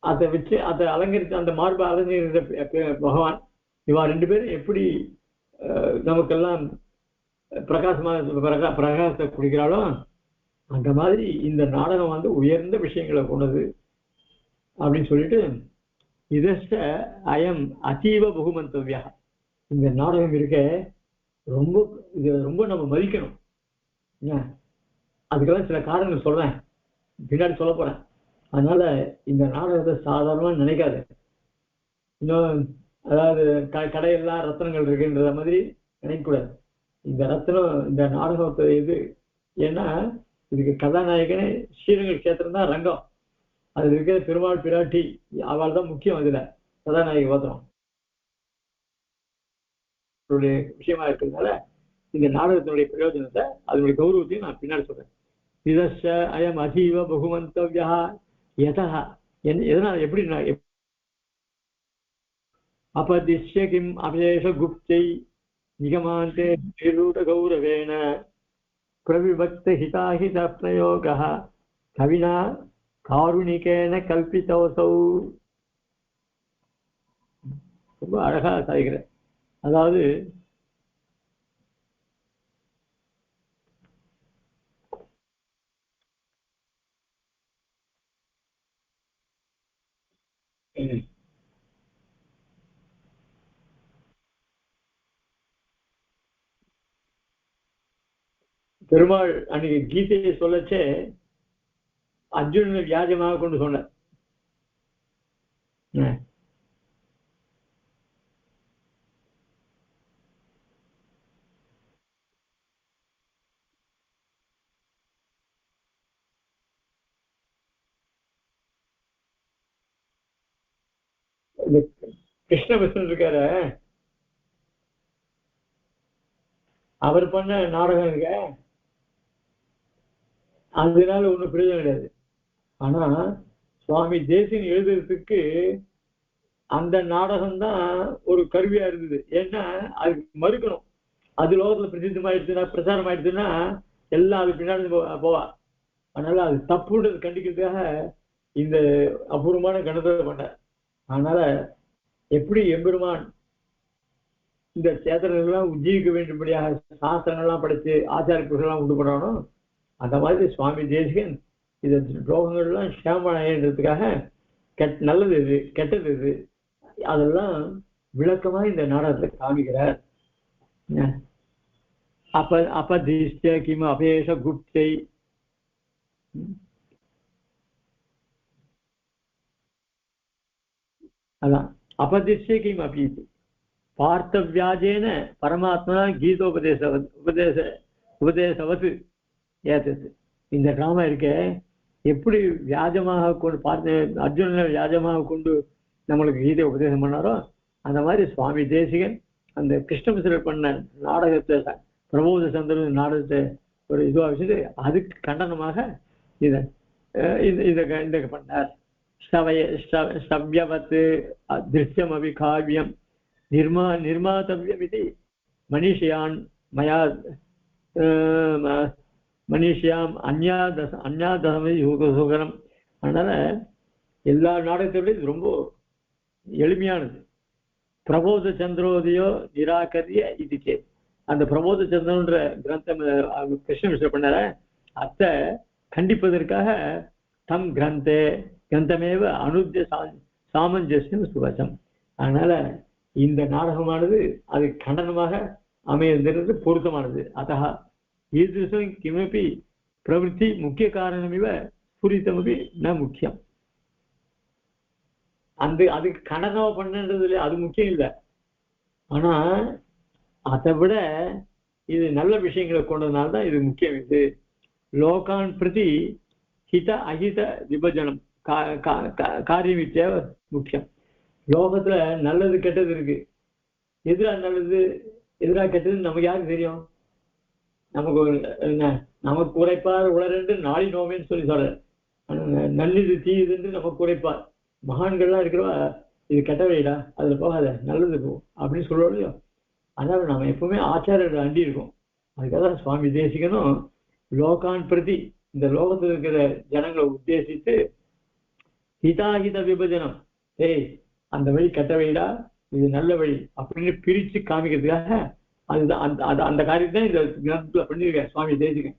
அதை வச்சு அதை அலங்கரித்து அந்த மார்பை அலங்கரித்த பகவான் இவா ரெண்டு பேரும் எப்படி நமக்கெல்லாம் பிரகாசத்தை குடிக்கிறாளோ அந்த மாதிரி இந்த நாடகம் வந்து உயர்ந்த விஷயங்களை கொண்டது அப்படின்னு சொல்லிட்டு இதஸ்ட அயம் அதீவ பகுமந்தவ்யா. இந்த நாடகம் இருக்க இது ரொம்ப நம்ம மதிக்கணும். அதுக்கெல்லாம் சில காரணங்கள் சொல்றேன், பின்னாடி சொல்ல போறேன். அதனால இந்த நாடகத்தை சாதாரணமா நினைக்காது. இன்னும் அதாவது கடையெல்லாம் ரத்தனங்கள் இருக்குன்ற மாதிரி நினைக்கக்கூடாது. இந்த ரத்னம் இந்த நாடகத்தை இது ஏன்னா இதுக்கு கதாநாயகனே ஸ்ரீரங்க கஷேத்திரம் தான் ரங்கம். அதுல இருக்கிற பெருமாள் பிராட்டி அவள் தான் முக்கியம். இதுல கதாநாயகி பாத்திரம் விஷயமா இருக்கிறதுனால இந்த நாடகத்தினுடைய பிரயோஜனத்தை அதனுடைய கௌரவத்தையும் நான் பின்னாடி சொல்றேன். இதச்ச அயம் அதீவ பகுமந்தவ்யா யதா எதனால் எப்படி अपदिश्य किम अवेश गुप्तै निगमान्ते निरूढ गौरवेण प्रविभक्त हिताहित प्रयोगः कविना कारुणिकेन कल्पितोऽसौ. ரொம்ப அழகா சாய்கிறேன். அதாவது பெருமாள் அன்னைக்கு கீதையை சொல்லச்சே அர்ஜுனனை வியாஜமாக கொண்டு சொன்னார். கிருஷ்ண விஷ்ணு இருக்கார அவர் பண்ண நாடகம் இருக்க அதனால ஒண்ணும் பிரயோஜனம் கிடையாது. ஆனா சுவாமி தேசிகன் எழுதுறதுக்கு அந்த நாடகம் தான் ஒரு கருவியா இருந்தது. ஏன்னா அதுக்கு மறுக்கணும். அது லோகத்துல பிரசித்தமாயிடுச்சுன்னா பிரச்சாரம் ஆயிடுச்சுன்னா எல்லாம் அது பின்னாடி போவா. அதனால அது தப்புன்றது கண்டிக்கிறதுக்காக இந்த அபூர்வமான கணத்தை பண்ணார். அதனால எப்படி எம்பெருமான் இந்த சேத்திரங்கள்லாம் உஜ்ஜீவிக்க வேண்டும்படியாக சாஸ்திரங்கள்லாம் படிச்சு ஆச்சாரியர்கள்லாம் உண்டு பண்றானோ அந்த மாதிரி சுவாமி தேசிகன் இந்த லோகங்கள்லாம் சேமன்றதுக்காக நல்லது இது கெட்டது இது அதெல்லாம் விளக்கமா இந்த நாடகத்தை காமிக்கிறார். अपदिश्य किम अपेश गुप्तै அதான் अपदिश्य किम अपि பார்த்தவியாஜேன பரமாத்மா உபதேசவத் ஏதது. இந்த டிராமா இருக்க எப்படி வியாஜமாக கொண்டு பார்த்து அர்ஜுனனை வியாஜமாக கொண்டு நம்மளுக்கு கீதை உபதேசம் பண்ணாரோ அந்த மாதிரி சுவாமி தேசிகன் அந்த கிருஷ்ணமிஸ்ரர் பண்ண நாடகத்தை பிரபோத சந்திரன் நாடகத்தை ஒரு இதுவாக வச்சுட்டு அதுக்கு கண்டனமாக இதை பண்ணார். சவ்யவத் திருஷ்யம் அபி காவியம் நிர்மாதவ்யம் இது மனிஷியான் மயா மனிஷியாம் அந்யாதசமி சுகரம். அதனால எல்லா நாடகத்தோட இது ரொம்ப எளிமையானது. பிரபோத சந்திரோதயோ நிராகரிய இது கே அந்த பிரபோத சந்திரன்ற கிரந்தம் கிருஷ்ண பண்ணார அத்தை கண்டிப்பதற்காக தம் கிரந்தமேவ அனுத்திய சாமஞ்சஸ்யம் சுவசம். அதனால இந்த நாடகமானது அது கண்டனமாக அமைந்திருந்தது பொருத்தமானது. அத்தா ஈதृशं किमपि प्रवृत्ति मुख्य कारणमिव स्फुरितमपि न मुख्यம். அதுக்கு கண்டனமா பண்ணுன்றது அது முக்கியம் இல்லை. ஆனா அதை விட இது நல்ல விஷயங்களை கொண்டதுனால்தான் இது முக்கியம். இது லோகான் பிரதி ஹித அஹித விபஜனம் காரியமித்தேவ முக்கியம். லோகத்துல நல்லது கெட்டது இருக்கு. எதிரா நல்லது எதிரா கெட்டது நமக்கு யாருக்கு தெரியும்? நமக்கு என்ன நமக்கு உரைப்பார் உளரென்று நாளி நோவேன்னு சொல்லி சொல்ற. நல்லது தீயுதுன்னு நமக்கு உரைப்பார். மகான்கள்லாம் இருக்கிறவா இது கெட்ட வழிடா அதுல போகாத நல்லது போ அப்படின்னு சொல்லுவோம் இல்லையோ. அதனால நம்ம எப்பவுமே ஆச்சாரியர்கள் அண்டி இருக்கோம். அதுக்காக சுவாமி தேசிகனும் லோகான் பிரதி இந்த லோகத்தில் இருக்கிற ஜனங்களை உத்தேசித்து ஹிதாஹித விபஜனம், ஏய் அந்த வழி கெட்ட வழிடா இது நல்ல வழி அப்படின்னு பிரிச்சு காமிக்கிறதுக்காக அதுதான் அந்த காரியத்தை இந்த கிரந்தத்துல பண்ணியிருக்கேன் சுவாமி தேசிகன்.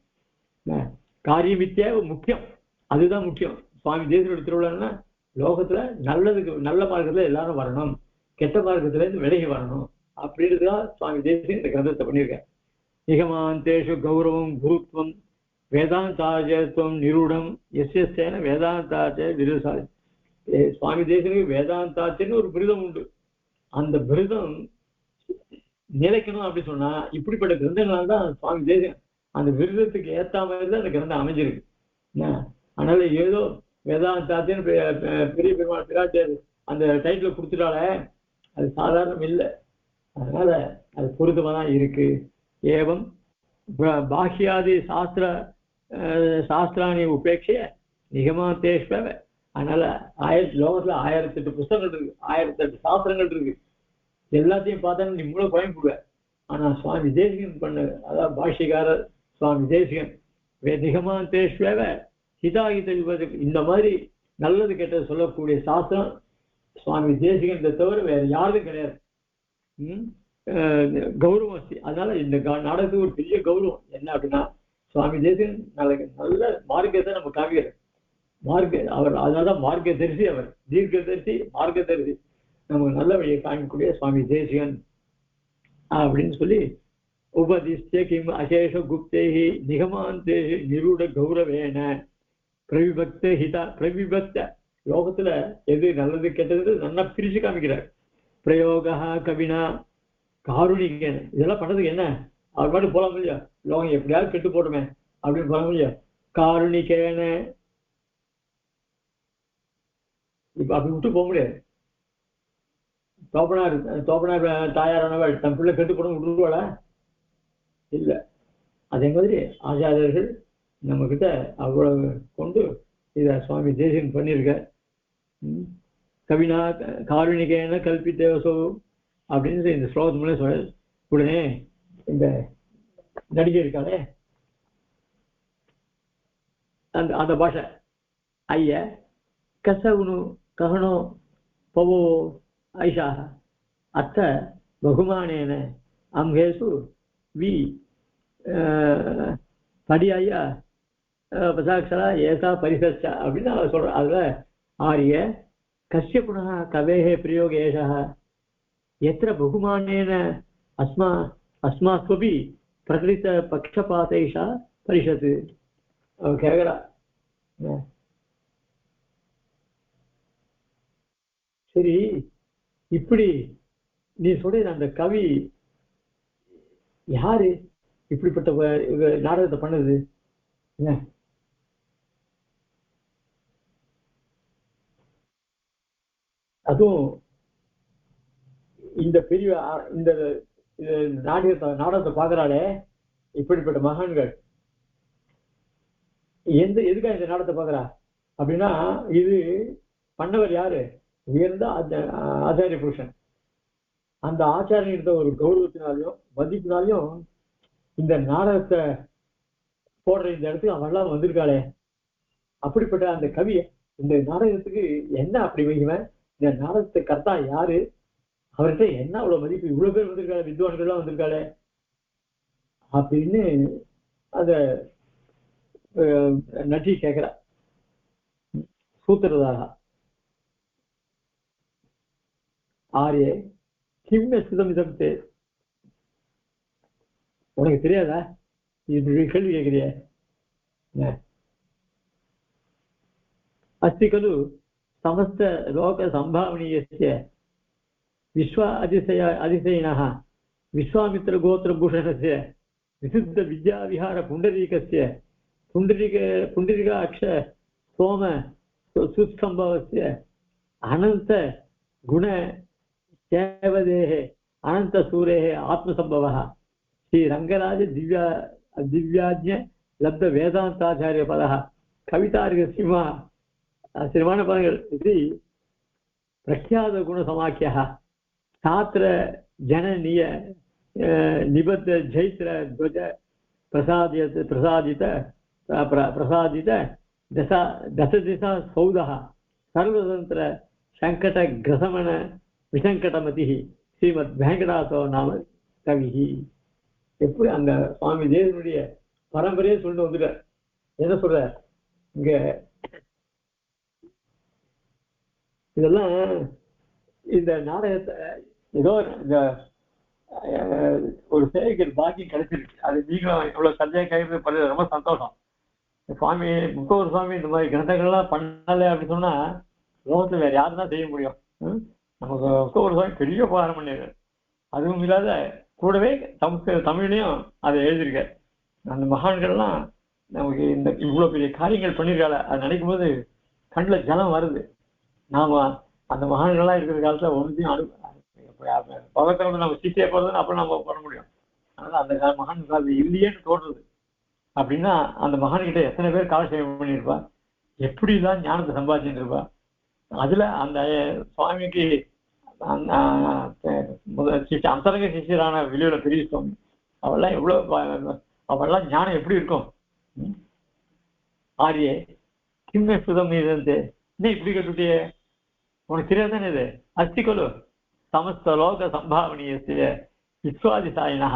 காரியமித்தியா முக்கியம், அதுதான் முக்கியம். சுவாமி தேசிகனோட திருவிழான்னா லோகத்துல நல்லதுக்கு நல்ல மார்க்கத்துல எல்லாரும் வரணும், கெட்ட மார்க்கத்துல இருந்து விலகி வரணும் அப்படின்றதுதான் சுவாமி தேசிகன் இந்த கிரந்தத்தை பண்ணியிருக்கேன். நிகமாந்தேஷு கௌரவம் குருத்வம் வேதாந்தாச்சாரியத்துவம் நிரூடம் எஸ்எஸ்ஏன வேதாந்தாச்சாரிய விருசாரி. சுவாமி தேசிகனுக்கு வேதாந்தாச்சன்னு ஒரு விருதம் உண்டு. அந்த விருதம் நிலைக்கணும் அப்படி சொன்னா இப்படிப்பட்ட கிரந்தங்களால் தான் சுவாமி தேசிகன் அந்த விருதத்துக்கு ஏற்ற மாதிரி தான் அந்த கிரந்தம் அமைஞ்சிருக்கு. அதனால ஏதோ வேதாந்தாத்தின்னு பெரிய பெருமாள் பிராட்டியார் அந்த டைட்டில் கொடுத்துட்டாலே அது சாதாரணம் இல்லை. அதனால அது பொருத்தமா தான் இருக்கு. ஏவம் பாஹ்யாதி சாஸ்திராணி உபேட்சைய நிகமாந்தேஷ்வ. அதனால லோகத்துல 1008 புஸ்தகங்கள் இருக்கு, 1008 சாஸ்திரங்கள் இருக்கு. எல்லாத்தையும் பார்த்தா நீ மூளை குழம்பிடுவ. ஆனா சுவாமி தேசிகன் பண்ண அதாவது பாஷ்யக்காரர் சுவாமி தேசிகன் நிகமாந்தேஷ்வ ஹிதாஹித விபஜனம் இந்த மாதிரி நல்லது கெட்டது சொல்லக்கூடிய சாஸ்திரம் சுவாமி தேசிகன் தவிர வேற யாரும் கிடையாது. கௌரவம். அதனால இந்த நாடகத்துக்கு ஒரு பெரிய கௌரவம் என்ன அப்படின்னா சுவாமி தேசிகன் நல்ல மார்க்கத்தை நம்ம காமிக்கிறார். அவர் அதனாலதான் மார்க்க தரிசி, அவர் தீர்க்க தரிசி மார்க்க தரிசி, நமக்கு நல்ல வழியை காமிக்கக்கூடிய சுவாமி தேசிகன் அப்படின்னு சொல்லி உபதிஷ்ட கிம் அசேஷ குப்தேஹி நிகமாந்தேஹி நிரூட கௌரவேன பிரவிபக்த ஹிதா பிரவிபக்த. லோகத்துல எது நல்லது கெட்டது நல்லா பிரிச்சு காமிக்கிறார். பிரயோகா கவினா காருணிகன் இதெல்லாம் பண்றதுக்கு என்ன அவர் பாட்டு போல முடியும். லோகம் எப்படியாவது கெட்டு போடுமே அப்படின்னு போல முடியும். காருணிகேன இப்ப அப்படி விட்டு போக முடியாது. தோப்பனார் தாயாரானவள் தன் பிள்ளை கெட்டு போட விட்டுருவாளா? இல்லை. அதே மாதிரி ஆச்சாரியர்கள் நம்ம கிட்ட அவ்வளவு கொண்டு இத சுவாமி தேசிகன் பண்ணியிருக்க. கவினா காருணிகேன கல்பித்தேவசோ அப்படின்னு இந்த ஸ்லோகத்து மூலம் சொல்ல. உடனே இந்த நடிகை இருக்காளே அந்த பாஷை ஐய கசவுனு ககனோ பவோ ஐஷா அத்த பகுமானேன அம்ஹேசு வி படியாயா பசாட்சரா ஏகா பரிசர்ச்சா அப்படின்னு அவர் சொல்ற. அதுல ஆரிய கஸ்ய புனः கவேஹ பிரயோகேஷः எத்திர பகுமானேன அஸ்மாஸ்வபி பிரகடித பக்ஷபாதைஷா பரிஷத்து. அவர் கேட்கிறா, சரி இப்படி நீ சொல்ற அந்த கவி யாரு இப்படிப்பட்ட நாடகத்தை பண்ணது? அதுவும் இந்த பெரிய இந்த நாடகத்தை பார்க்கறாளே இப்படிப்பட்ட மகான்கள் எதுக்காக இந்த நாடகத்தை பார்க்கறா அப்படின்னா இது பண்ணவர் யாரு? உயர்ந்த ஆச்சாரிய புருஷன். அந்த ஆச்சாரியன் இருந்த ஒரு கௌரவத்தினாலையும் மதிப்பினாலையும் இந்த நாடகத்தை போடுற இந்த இடத்துக்கு அவெல்லாம் வந்திருக்காளே. அப்படிப்பட்ட அந்த கவி இந்த நாடகத்துக்கு என்ன அப்படி வைக்குவேன்? இந்த நாடகத்தை கர்த்தா யாரு? அவர்கிட்ட என்ன அவ்வளவு மதிப்பு? இவ்வளவு பேர் வந்திருக்காளே, வித்வான்கள்லாம் வந்திருக்காளே அப்படின்னு அத நட்டி கேட்கிறா சூத்திரதாக. ஆரிய கிம்ன சுதமிதம் உனக்கு தெரியாதா? இது கேள்வி கேட்கிறிய अस्ति खलु समस्त लोक संभावनीयस्य அதிசயினः विश्वामित्रगोत्रभूषणस्य विशुद्ध विद्याविहार पुण्डरीकस्य पुण्डरीकाक्ष सोम सुत्सम्भवस्य अनंत गुण केवदेः अनंत सूरेः आत्मसंभवः श्री रंगराज दिव्याज्ञ लब्ध वेदांताचार्य पदः कवितार्क सिंह श्रीमान पदங்கள் इति प्रख्यात गुण समाख्यः छात्र जननीय निबद्ध जैत्र ध्वज प्रसादित दश दिशा सौधः सर्वतंत्र संकट ग्रसमन विसंकटमतिः श्रीमद वेंकटाचो नाम कविः எப்படி அந்த சுவாமி தேவனுடைய பரம்பரையை சொல்லிட்டு வந்துட்டார். என்ன சொல்ற இங்க இதெல்லாம் இந்த நாடகத்தை ஏதோ இந்த ஒரு சேவைக்கு பாக்கியம் கிடைச்சிருக்கு. அது நீங்களும் இவ்வளவு சந்தையா கைது ரொம்ப சந்தோஷம். சுவாமி முக்கவர் சுவாமி இந்த மாதிரி கிரந்தங்கள்லாம் பண்ணல அப்படின்னு சொன்னா லோகத்துல வேற யாரும் தான் செய்ய முடியும். நமக்கு முக்கவர் சுவாமி பெரிய உபகாரம் பண்ணிடுறாரு. அதுவும் இல்லாத கூடவே தமிழ்லையும் அதை எழுதியிருக்க. அந்த மகான்கள்லாம் நமக்கு இந்த இவ்வளவு பெரிய காரியங்கள் பண்ணியிருக்கால அதை நினைக்கும் போது கண்ணில் ஜலம் வருது. நாம அந்த மகான்கள்லாம் இருக்கிற காலத்துல ஒன்றையும் பகத்தை வந்து நம்ம சீட்டியா போறதுன்னு அப்புறம் நம்ம பண்ண முடியும். அதனால அந்த மகான் காலத்துல இல்லையேன்னு தோன்றுது. அப்படின்னா அந்த மகான்கிட்ட எத்தனை பேர் காலசேவம் பண்ணியிருப்பா, எப்படிதான் ஞானத்தை சம்பாதிச்சுருப்பா. அதுல அந்த சுவாமிக்கு அந்தரங்க சிஷியரான வெளியூர பெரிய சுவாமி அவெல்லாம் எவ்வளவு அவெல்லாம் ஞானம் எப்படி இருக்கும். ஆரியே கிம்மே சுதம் இருந்து என்ன இப்படி கட்டுட்டியே, உனக்கு தெரியாதானே இது அஸ்திகொலு சமஸ்த லோக சம்பாவனிய விஸ்வாதிசாயினா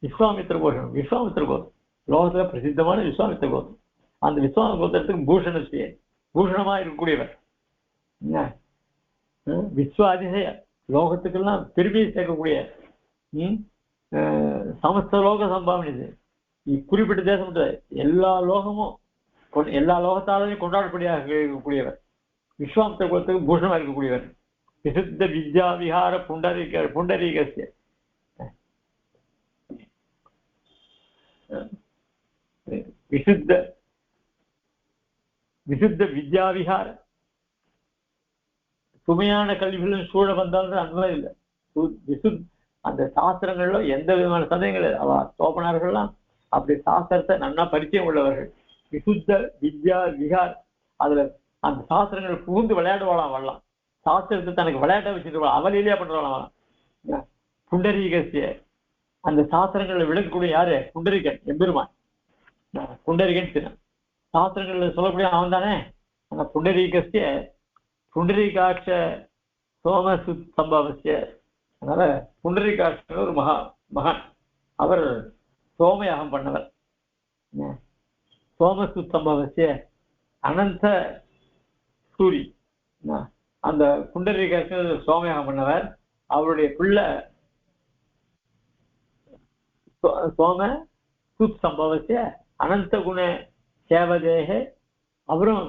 விஸ்வாமித்திர கோஷம். விஸ்வாமித்திர கோஷம் லோகத்துல பிரசித்தமான விஸ்வாமித்திர கோஷம். அந்த விஸ்வாமித்திர கோத்திரத்துக்கு பூஷணஸ்திய பூஷணமா இருக்கக்கூடியவர். என்ன விஸ்வாதிசய லோகத்துக்கெல்லாம் பெருமையை சேர்க்கக்கூடிய சமஸ்த லோக சம்பாவனை. குறிப்பிட்ட தேசம் எல்லா லோகமும் எல்லா லோகத்தாலையும் கொண்டாடப்படியாக இருக்கக்கூடியவர். விஸ்வாமித்திர குலத்துக்கு பூஷணமா இருக்கக்கூடியவர். விசுத்த வித்யா விஹார புண்டரீகஸ்ய விசுத்த வித்யா விஹார சுமையான கல்விகளும் சூழ வந்தாலும் அந்த மாதிரி இல்லை. அந்த சாஸ்திரங்கள்ல எந்த விதமான சந்தேகங்கள் அவ சோபனார்கள்லாம் அப்படி சாஸ்திரத்தை நன்னா பரிச்சயம் உள்ளவர்கள். விசுத்த வித்யா விஹார் அதுல அந்த சாஸ்திரங்கள் புகுந்து விளையாடுவாளாம். வரலாம் சாஸ்திரத்தை தனக்கு விளையாட்ட வச்சுட்டு அவலிலேயே பண்றவாளாம். புண்டரீகசிய அந்த சாஸ்திரங்களை விளக்கக்கூடிய யாரு? புண்டரிகன் எம்பெருமான். புண்டரிகன் தினம் சாஸ்திரங்கள்ல சொல்லக்கூடிய அவன் தானே. அந்த புண்டரீகசிய புண்டரீகாட்ச சோமசு சம்பவசிய. அதனால புண்டரீகாட்சர் ஒரு மகான். அவர் சோமயாகம் பண்ணவர். சோமசு சம்பவசிய அனந்த சூரி. அந்த புண்டரீகாட்சர் சோமயாகம் பண்ணவர். அவருடைய பிள்ளை சோம சுத் சம்பவசிய அனந்த குண சேவதேக. அவரும்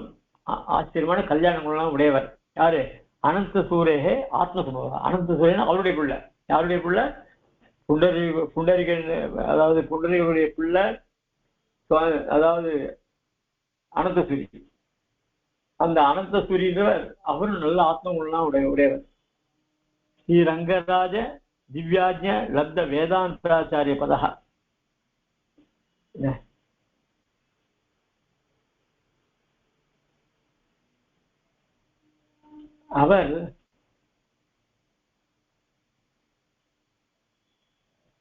ஆச்சரியமான கல்யாணங்கள்லாம் உடையவர். யாரு? அனந்த சூரேகே ஆத்மசம்பவம். அனந்த சூரியன் அவருடைய பிள்ளை. யாருடைய பிள்ளை? புண்டரிகன். அதாவது புண்டரிகனுடைய பிள்ளை அதாவது அனந்த சூரி. அந்த அனந்த சூரியன்றவர் அவரும் நல்ல ஆத்மகுணம்லாம் உடையவர். ஸ்ரீ ரங்கராஜ திவ்யாஜ்ஞ லப்த வேதாந்தாச்சாரிய பதா. அவர்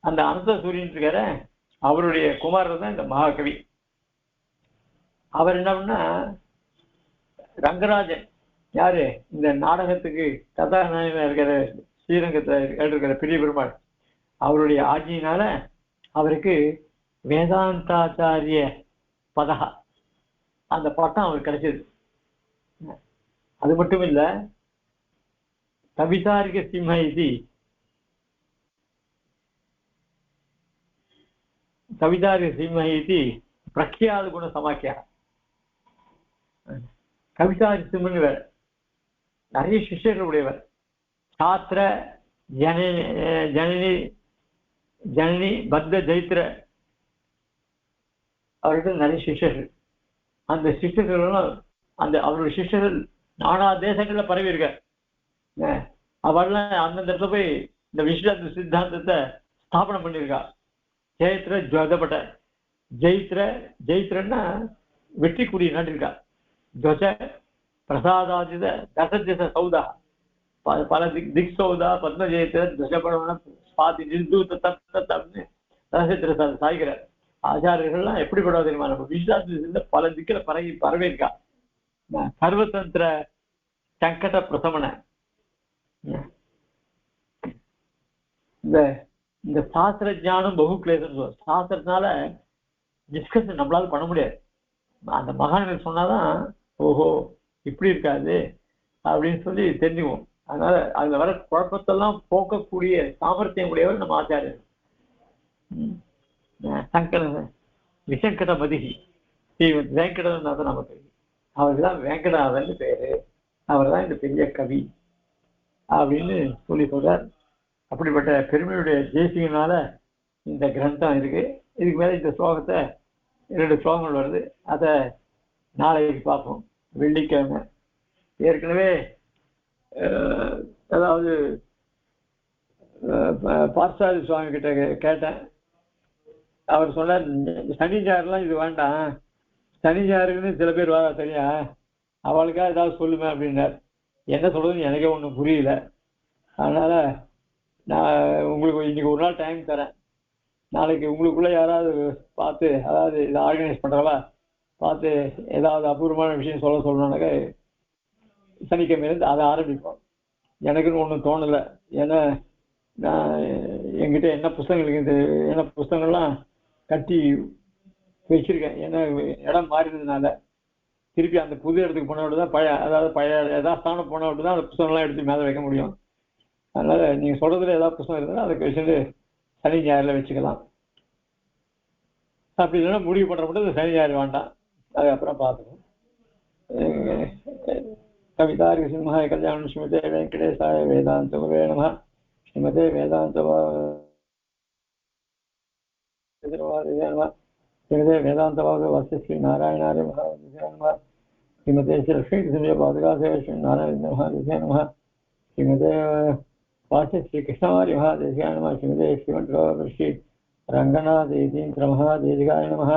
அந்த அனந்த சூரியன் இருக்கார அவருடைய குமாரர் தான் இந்த மகாகவி. அவர் என்ன பண்ணா ரங்கராஜன் யாரு? இந்த நாடகத்துக்கு கதாநாயகனா இருக்கிற ஸ்ரீரங்கத்துல இருக்கிற பெரிய பெருமாள் அவருடைய ஆட்சியினால அவருக்கு வேதாந்தாச்சாரிய பதா அந்த பட்டம் அவருக்கு கிடைச்சது. அது மட்டும் இல்ல, கவிதாரிக சிம்ம இது कवितार्य सिंह इति प्रख्यातगुणसमाख्यः कवितार्य सिंहன்னு வேற நிறைய சிஷ்யர்கள் உடையவர் சாஸ்திர ஜனனி பத்த ஜெயித்ர அவர்கிட்ட நிறைய சிஷ்யர்கள் அந்த சிஷ்யர்களெல்லாம் அந்த அவருடைய சிஷ்யர்கள் நானா தேசங்கள்ல பரவி இருக்க அவள்லாம் அந்தந்த இடத்துல போய் இந்த விசிஷ்டாத்வைத சித்தாந்தத்தை ஸ்தாபனம் பண்ணியிருக்கா ஜெயித்ர ஜோதப்பட்ட ஜெயித்ரன்னா வெற்றி கூடிய நாட்டிருக்கா ஜொஜ பிரசாதாதித தசதிச சௌதா பல திக் சௌதா பத்மஜெயித்ர துஷபடம்னா பாதி நிர்தூத்த தப்னு தசத்திர சாய்கிறார் ஆச்சாரியர்கள்லாம் எப்படிப்படாது தெரியுமா நம்ம விசிஷ்டாத்வைத பல திக்கில பரவியிருக்கா சர்வதந்திர சங்கட பிரசமன இந்த சாஸ்திர ஞானம் பகு கிளேசம் சாஸ்திரத்தினால டிஸ்கஷன் நம்மளால பண்ண முடியாது அந்த மகான்கள் சொன்னாதான் ஓஹோ இப்படி இருக்காது அப்படின்னு சொல்லி தெரிஞ்சுக்குவோம் அதனால அதுல வர குழப்பத்தெல்லாம் போக்கக்கூடிய சாமர்த்தியம் உடையவர் நம்ம ஆச்சாரியர் விசங்கட மதிகி ஸ்ரீமத் வேங்கடநாதன் நமக்கு அவருக்கு தான் வேங்கடநாதன் பேரு அவர் தான் இந்த பெரிய கவி அப்படின்னு சொல்லி சொல்றார் அப்படிப்பட்ட பெருமையுடைய தேசியனால இந்த கிரந்தம் இருக்கு இதுக்கு மேல இந்த ஸ்லோகத்தை 2 ஸ்லோகங்கள் வருது அதை நாளைக்கு பார்ப்போம் வெள்ளிக்கிழமை ஏற்கனவே அதாவது பார்சாதி சுவாமி கிட்ட கேட்டேன் அவர் சொன்னார் சனி ஞாயிறுலாம் இது வேண்டாம் சனி ஞாயிறுன்னு சில பேர் வர சரியா அவளுக்காக ஏதாவது சொல்லுமே அப்படின்னார் என்ன சொல்றதுன்னு எனக்கே ஒன்றும் புரியல அதனால நான் உங்களுக்கு இன்னைக்கு ஒரு நாள் டைம் தரேன் நாளைக்கு உங்களுக்குள்ள யாராவது பார்த்து அதாவது இதை ஆர்கனைஸ் பண்றவா பார்த்து ஏதாவது அபூர்வமான விஷயம் சொல்லணும்னாக்க சனிக்கிழமையிலேருந்து அதை ஆரம்பிப்போம் எனக்குன்னு ஒன்றும் தோணலை ஏன்னா நான் என்கிட்ட என்ன புஸ்தகங்கள்லாம் கட்டி வச்சிருக்கேன் ஏன்னா இடம் மாறினதுனால திருப்பி அந்த புது இடத்துக்கு போனவிட்டு தான் பழைய யதாஸ்தானம் போனவிட்டு தான் அந்த புத்தகம்லாம் எடுத்து மேலே வைக்க முடியும் அதனால நீங்க சொல்றதுல ஏதாவது புத்தகம் இருந்தாலும் அதை வச்சுட்டு சனி ஞாயிறுல வச்சுக்கலாம் அப்படி இல்லைன்னா முடிவு பண்ற மட்டும் சனி ஞாயிறு வேண்டாம் அதுக்கப்புறம் பார்த்துக்கணும் கவிதாரி சிம்ஹாய கல்யாணம் ஸ்ரீமதே வெங்கடேசாய வேதாந்த குருவே நமः ஸ்ரீமதே வேதாந்த श्रीमते वेदांतवाद वस्य श्री नारायणार्य महाराज नमः श्रीमते श्री पादुकासे श्री नारायण महादेव नमः श्रीमते वास्य श्री कृष्णवार्य महादेव नमः श्रीमते श्रीमंत श्री रंगनाथ महादेव नमः।